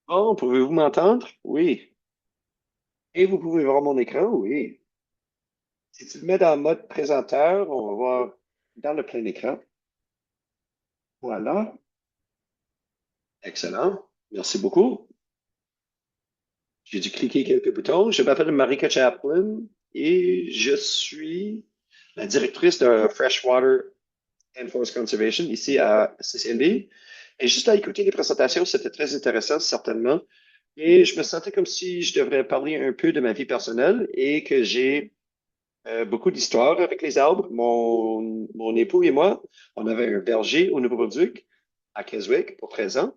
A: Bon, pouvez-vous m'entendre? Oui. Et vous pouvez voir mon écran? Oui. Si tu le mets dans le mode présenteur, on va voir dans le plein écran. Voilà. Excellent. Merci beaucoup. J'ai dû cliquer quelques boutons. Je m'appelle Marika Chaplin et je suis la directrice de Freshwater and Forest Conservation ici à CCNB. Et juste à écouter les présentations, c'était très intéressant, certainement. Et je me sentais comme si je devrais parler un peu de ma vie personnelle et que j'ai beaucoup d'histoires avec les arbres. Mon époux et moi, on avait un berger au Nouveau-Brunswick, à Keswick, pour 13 ans,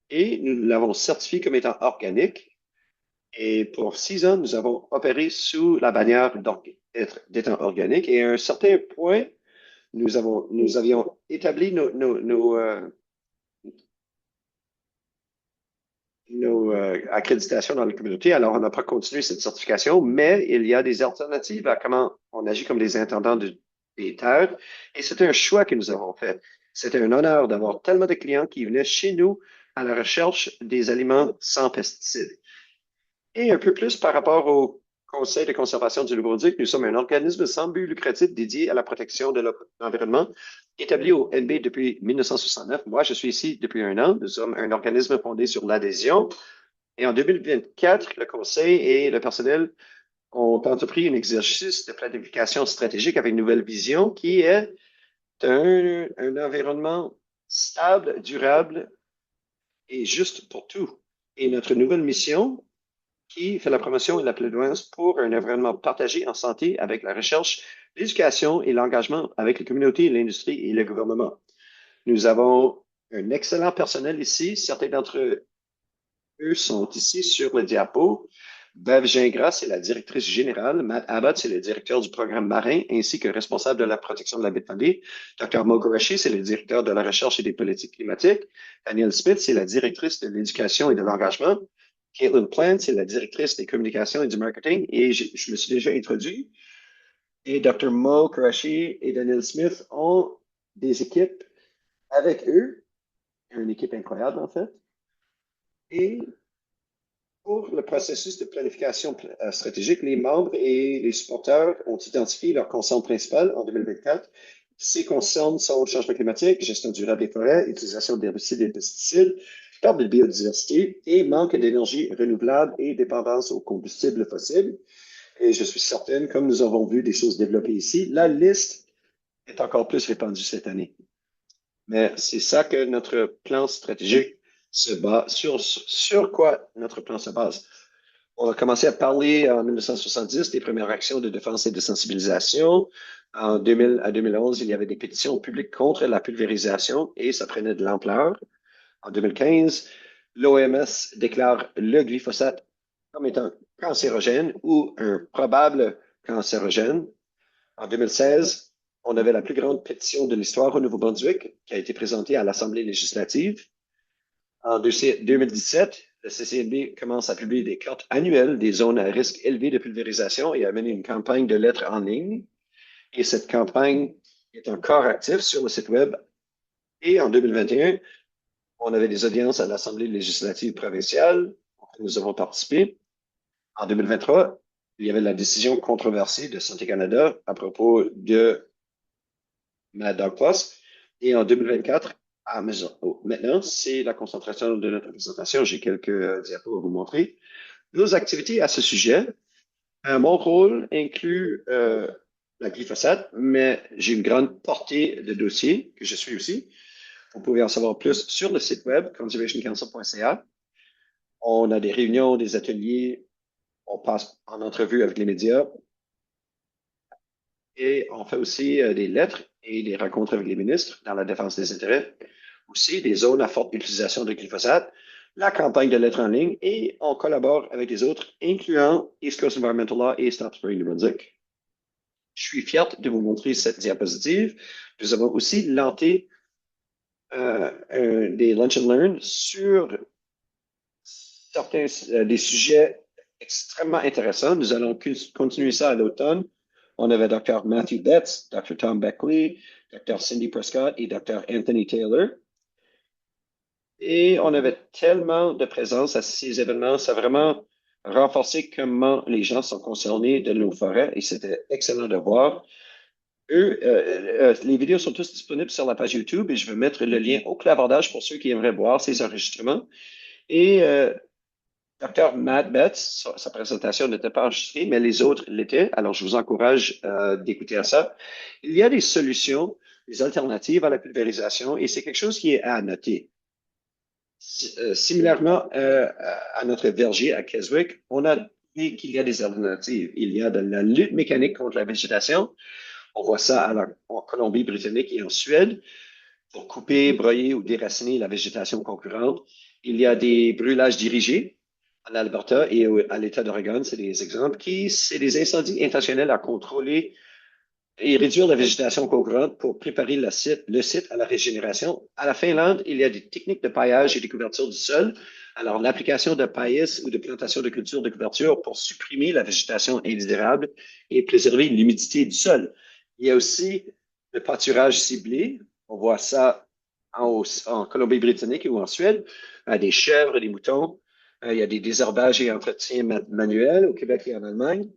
A: et nous l'avons certifié comme étant organique. Et pour 6 ans, nous avons opéré sous la bannière d'étant organique. Et à un certain point, nous avions établi nos accréditations dans la communauté. Alors, on n'a pas continué cette certification, mais il y a des alternatives à comment on agit comme des intendants des terres. Et c'était un choix que nous avons fait. C'était un honneur d'avoir tellement de clients qui venaient chez nous à la recherche des aliments sans pesticides. Et un peu plus par rapport au Conseil de conservation du Nouveau-Brunswick, nous sommes un organisme sans but lucratif dédié à la protection de l'environnement, établi au NB depuis 1969. Moi, je suis ici depuis un an. Nous sommes un organisme fondé sur l'adhésion. Et en 2024, le Conseil et le personnel ont entrepris un exercice de planification stratégique avec une nouvelle vision qui est un environnement stable, durable et juste pour tout. Et notre nouvelle mission qui fait la promotion et la plaidoyance pour un environnement partagé en santé avec la recherche, l'éducation et l'engagement avec les communautés, l'industrie et le gouvernement. Nous avons un excellent personnel ici. Certains d'entre eux sont ici sur le diapo. Bev Gingras, c'est la directrice générale. Matt Abbott, c'est le directeur du programme marin ainsi que responsable de la protection de la baie de Fundy. Dr. Mo Qureshi, c'est le directeur de la recherche et des politiques climatiques. Danielle Smith, c'est la directrice de l'éducation et de l'engagement. Caitlin Plant, c'est la directrice des communications et du marketing. Et je me suis déjà introduit. Et Dr. Mo Qureshi et Danielle Smith ont des équipes avec eux, une équipe incroyable en fait. Et pour le processus de planification stratégique, les membres et les supporters ont identifié leurs concerns principaux en 2024. Ces concerns sont changement climatique, gestion durable des forêts, utilisation d'herbicides et de pesticides, perte de biodiversité et manque d'énergie renouvelable et dépendance aux combustibles fossiles. Et je suis certaine, comme nous avons vu des choses développées ici, la liste est encore plus répandue cette année. Mais c'est ça que notre plan stratégique se base, sur quoi notre plan se base. On a commencé à parler en 1970 des premières actions de défense et de sensibilisation. En 2000 à 2011, il y avait des pétitions publiques contre la pulvérisation et ça prenait de l'ampleur. En 2015, l'OMS déclare le glyphosate comme étant cancérogène ou un probable cancérogène. En 2016, on avait la plus grande pétition de l'histoire au Nouveau-Brunswick qui a été présentée à l'Assemblée législative. En 2017, le CCNB commence à publier des cartes annuelles des zones à risque élevé de pulvérisation et a mené une campagne de lettres en ligne. Et cette campagne est encore active sur le site Web. Et en 2021, on avait des audiences à l'Assemblée législative provinciale auxquelles nous avons participé. En 2023, il y avait la décision controversée de Santé Canada à propos de Mad Dog Plus. Et en 2024, maintenant, c'est la concentration de notre présentation. J'ai quelques diapos à vous montrer. Nos activités à ce sujet. Mon rôle inclut la glyphosate, mais j'ai une grande portée de dossiers que je suis aussi. Vous pouvez en savoir plus sur le site web conservationcouncil.ca. On a des réunions, des ateliers, on passe en entrevue avec les médias et on fait aussi des lettres et des rencontres avec les ministres dans la défense des intérêts. Aussi des zones à forte utilisation de glyphosate, la campagne de lettres en ligne et on collabore avec les autres, incluant East Coast Environmental Law et Stop Spraying New Brunswick. Je suis fier de vous montrer cette diapositive. Nous avons aussi lancé des Lunch and Learn sur certains des sujets extrêmement intéressants. Nous allons continuer ça à l'automne. On avait Dr. Matthew Betts, Dr. Tom Beckley, Dr. Cindy Prescott et Dr. Anthony Taylor. Et on avait tellement de présence à ces événements, ça a vraiment renforcé comment les gens sont concernés de nos forêts et c'était excellent de voir. Les vidéos sont tous disponibles sur la page YouTube et je vais mettre le lien au clavardage pour ceux qui aimeraient voir ces enregistrements. Et Dr. Matt Betts, sa présentation n'était pas enregistrée, mais les autres l'étaient. Alors, je vous encourage d'écouter à ça. Il y a des solutions, des alternatives à la pulvérisation et c'est quelque chose qui est à noter. Similairement à notre verger à Keswick, on a vu qu'il y a des alternatives. Il y a de la lutte mécanique contre la végétation. On voit ça en Colombie-Britannique et en Suède pour couper, broyer ou déraciner la végétation concurrente. Il y a des brûlages dirigés en Alberta et à l'État d'Oregon, c'est des exemples c'est des incendies intentionnels à contrôler et réduire la végétation concurrente pour préparer le site à la régénération. À la Finlande, il y a des techniques de paillage et de couverture du sol. Alors, l'application de paillis ou de plantation de culture de couverture pour supprimer la végétation indésirable et préserver l'humidité du sol. Il y a aussi le pâturage ciblé. On voit ça en Colombie-Britannique ou en Suède. Des chèvres, des moutons. Il y a des désherbages et entretiens manuels au Québec et en Allemagne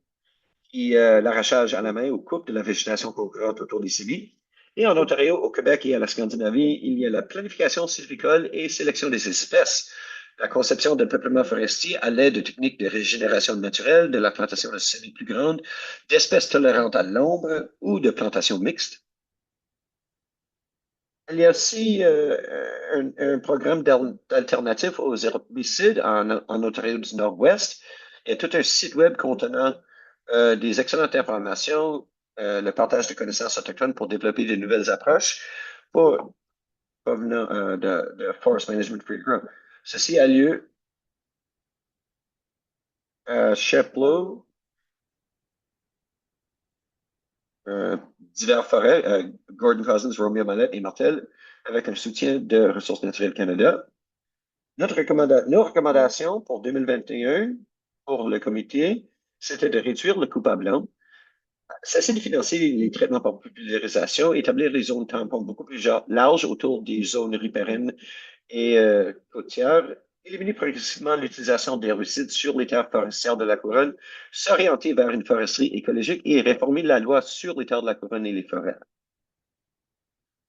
A: puis l'arrachage à la main ou coupe de la végétation concurrente autour des semis. Et en Ontario, au Québec et à la Scandinavie, il y a la planification sylvicole et sélection des espèces, la conception de peuplement forestier à l'aide de techniques de régénération naturelle, de la plantation de semis plus grandes, d'espèces tolérantes à l'ombre ou de plantations mixtes. Il y a aussi un programme d'alternative aux herbicides en Ontario du Nord-Ouest. Il y a tout un site web contenant des excellentes informations, le partage de connaissances autochtones pour développer de nouvelles approches provenant de Forest Management Free Group. Ceci a lieu à Chepleau, divers forêts, Gordon Cousins, Romeo Mallette et Martel, avec un soutien de Ressources naturelles Canada. Nos recommandations pour 2021 pour le comité, c'était de réduire le coupable blanc, cesser de financer les traitements par pulvérisation, établir des zones tampons beaucoup plus larges autour des zones ripariennes et côtières, éliminer progressivement l'utilisation d'herbicides sur les terres forestières de la couronne, s'orienter vers une foresterie écologique et réformer la loi sur les terres de la couronne et les forêts.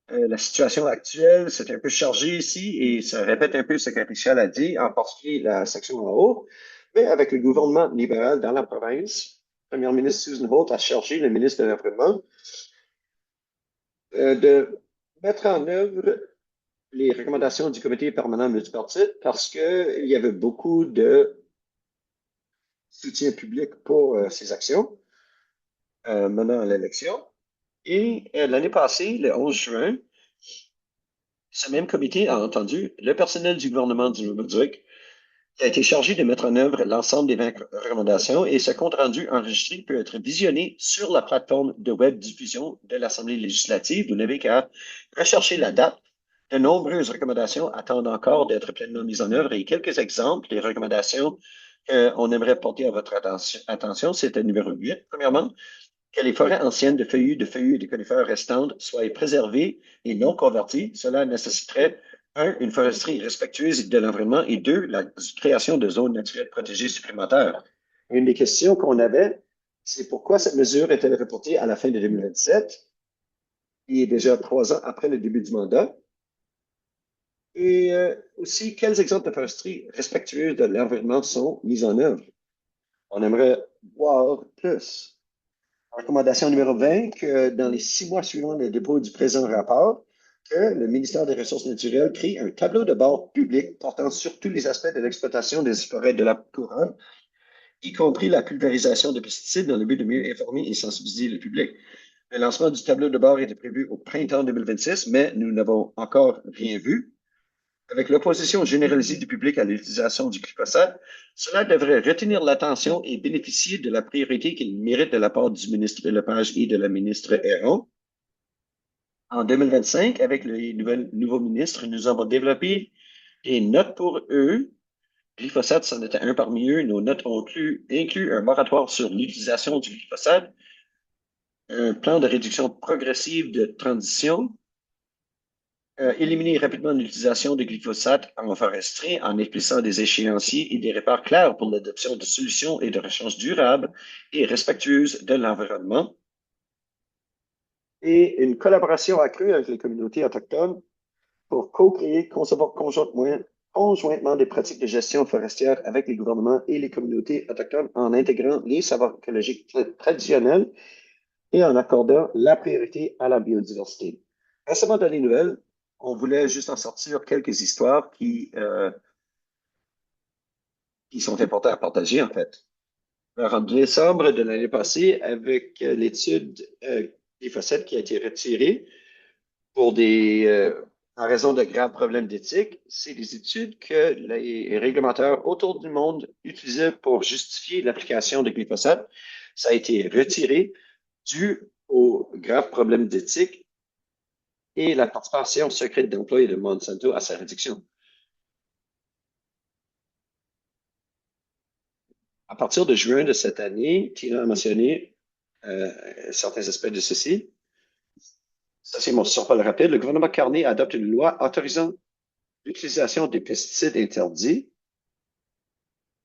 A: La situation actuelle, c'est un peu chargé ici et ça répète un peu ce que Richard a dit, en particulier la section en haut. Mais avec le gouvernement libéral dans la province, Première ministre Susan Holt a chargé le ministre de l'Environnement de mettre en œuvre les recommandations du comité permanent multipartite parce qu'il y avait beaucoup de soutien public pour ces actions menant à l'élection. Et l'année passée, le 11 juin, ce même comité a entendu le personnel du gouvernement du Nouveau-Brunswick qui a été chargé de mettre en œuvre l'ensemble des 20 recommandations et ce compte-rendu enregistré peut être visionné sur la plateforme de web diffusion de l'Assemblée législative. Vous n'avez qu'à rechercher la date. De nombreuses recommandations attendent encore d'être pleinement mises en œuvre et quelques exemples des recommandations qu'on aimerait porter à votre attention, c'est le numéro 8. Premièrement, que les forêts anciennes de feuillus et de conifères restantes soient préservées et non converties. Cela nécessiterait, un, une foresterie respectueuse de l'environnement et deux, la création de zones naturelles protégées supplémentaires. Une des questions qu'on avait, c'est pourquoi cette mesure est-elle reportée à la fin de 2027, qui est déjà 3 ans après le début du mandat. Et aussi, quels exemples de foresterie respectueuses de l'environnement sont mis en œuvre? On aimerait voir plus. Recommandation numéro 20, que dans les 6 mois suivant le dépôt du présent rapport, que le ministère des Ressources naturelles crée un tableau de bord public portant sur tous les aspects de l'exploitation des forêts de la couronne, y compris la pulvérisation de pesticides dans le but de mieux informer et sensibiliser le public. Le lancement du tableau de bord était prévu au printemps 2026, mais nous n'avons encore rien vu. Avec l'opposition généralisée du public à l'utilisation du glyphosate, cela devrait retenir l'attention et bénéficier de la priorité qu'il mérite de la part du ministre Lepage et de la ministre Héron. En 2025, avec le nouveau ministre, nous avons développé des notes pour eux. Glyphosate, c'en était un parmi eux. Nos notes ont inclus un moratoire sur l'utilisation du glyphosate, un plan de réduction progressive de transition, éliminer rapidement l'utilisation de glyphosate en foresterie en établissant des échéanciers et des repères clairs pour l'adoption de solutions et de recherche durables et respectueuses de l'environnement. Et une collaboration accrue avec les communautés autochtones pour co-créer, concevoir conjointement des pratiques de gestion forestière avec les gouvernements et les communautés autochtones en intégrant les savoirs écologiques traditionnels et en accordant la priorité à la biodiversité. Récemment dans les nouvelles, on voulait juste en sortir quelques histoires qui sont importantes à partager, en fait. Alors, en décembre de l'année passée, avec l'étude glyphosate qui a été retirée pour en raison de graves problèmes d'éthique, c'est des études que les réglementeurs autour du monde utilisaient pour justifier l'application de glyphosate. Ça a été retiré dû aux graves problèmes d'éthique et la participation secrète d'employés de Monsanto à sa réduction. À partir de juin de cette année, Tina a mentionné certains aspects de ceci. Ça, c'est mon survol rapide. Le gouvernement Carney adopte une loi autorisant l'utilisation des pesticides interdits.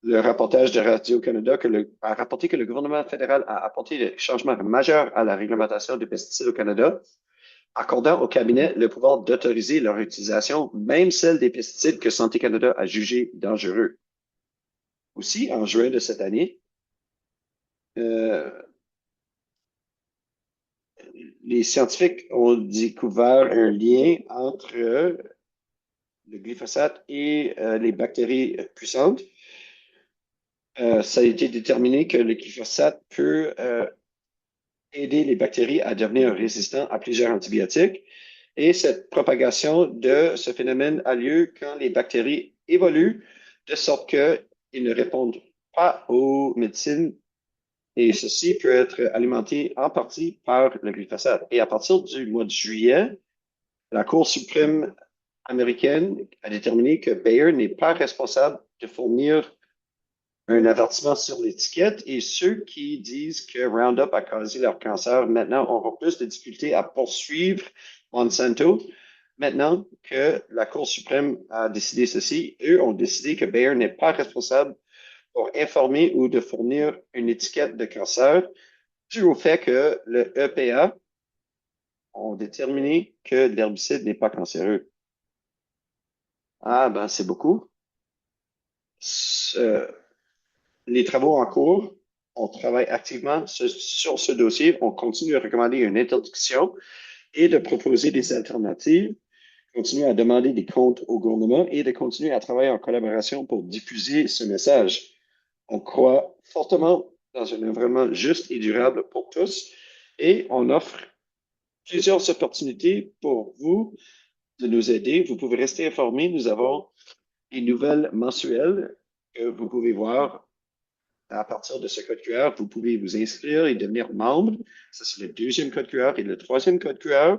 A: Le rapportage de Radio-Canada a rapporté que le gouvernement fédéral a apporté des changements majeurs à la réglementation des pesticides au Canada, accordant au cabinet le pouvoir d'autoriser leur utilisation, même celle des pesticides que Santé Canada a jugés dangereux. Aussi, en juin de cette année, les scientifiques ont découvert un lien entre le glyphosate et les bactéries puissantes. Ça a été déterminé que le glyphosate peut aider les bactéries à devenir résistants à plusieurs antibiotiques. Et cette propagation de ce phénomène a lieu quand les bactéries évoluent de sorte qu'ils ne répondent pas aux médecines. Et ceci peut être alimenté en partie par le glyphosate. Et à partir du mois de juillet, la Cour suprême américaine a déterminé que Bayer n'est pas responsable de fournir un avertissement sur l'étiquette et ceux qui disent que Roundup a causé leur cancer maintenant auront plus de difficultés à poursuivre Monsanto. Maintenant que la Cour suprême a décidé ceci, eux ont décidé que Bayer n'est pas responsable pour informer ou de fournir une étiquette de cancer dû au fait que le EPA ont déterminé que l'herbicide n'est pas cancéreux. Ah, ben, c'est beaucoup. Les travaux en cours, on travaille activement sur ce dossier. On continue à recommander une interdiction et de proposer des alternatives, continuer à demander des comptes au gouvernement et de continuer à travailler en collaboration pour diffuser ce message. On croit fortement dans un environnement juste et durable pour tous et on offre plusieurs opportunités pour vous de nous aider. Vous pouvez rester informés. Nous avons des nouvelles mensuelles que vous pouvez voir à partir de ce code QR. Vous pouvez vous inscrire et devenir membre. Ça, c'est le deuxième code QR. Et le troisième code QR,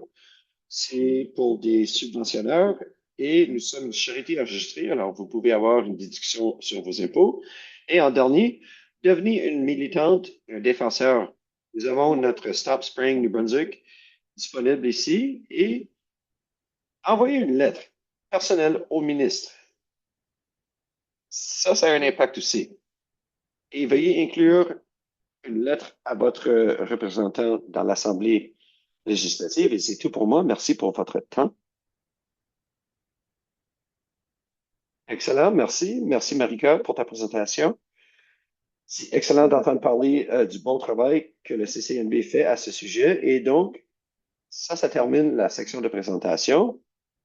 A: c'est pour des subventionneurs. Et nous sommes une charité enregistrée, alors vous pouvez avoir une déduction sur vos impôts. Et en dernier, devenez une militante, un défenseur. Nous avons notre Stop Spraying New Brunswick disponible ici et envoyez une lettre personnelle au ministre. Ça a un impact aussi. Et veuillez inclure une lettre à votre représentant dans l'Assemblée législative. Et c'est tout pour moi. Merci pour votre temps. Excellent. Merci. Merci, Marika, pour ta présentation. C'est excellent d'entendre parler du bon travail que le CCNB fait à ce sujet. Et donc, ça termine la section de présentation.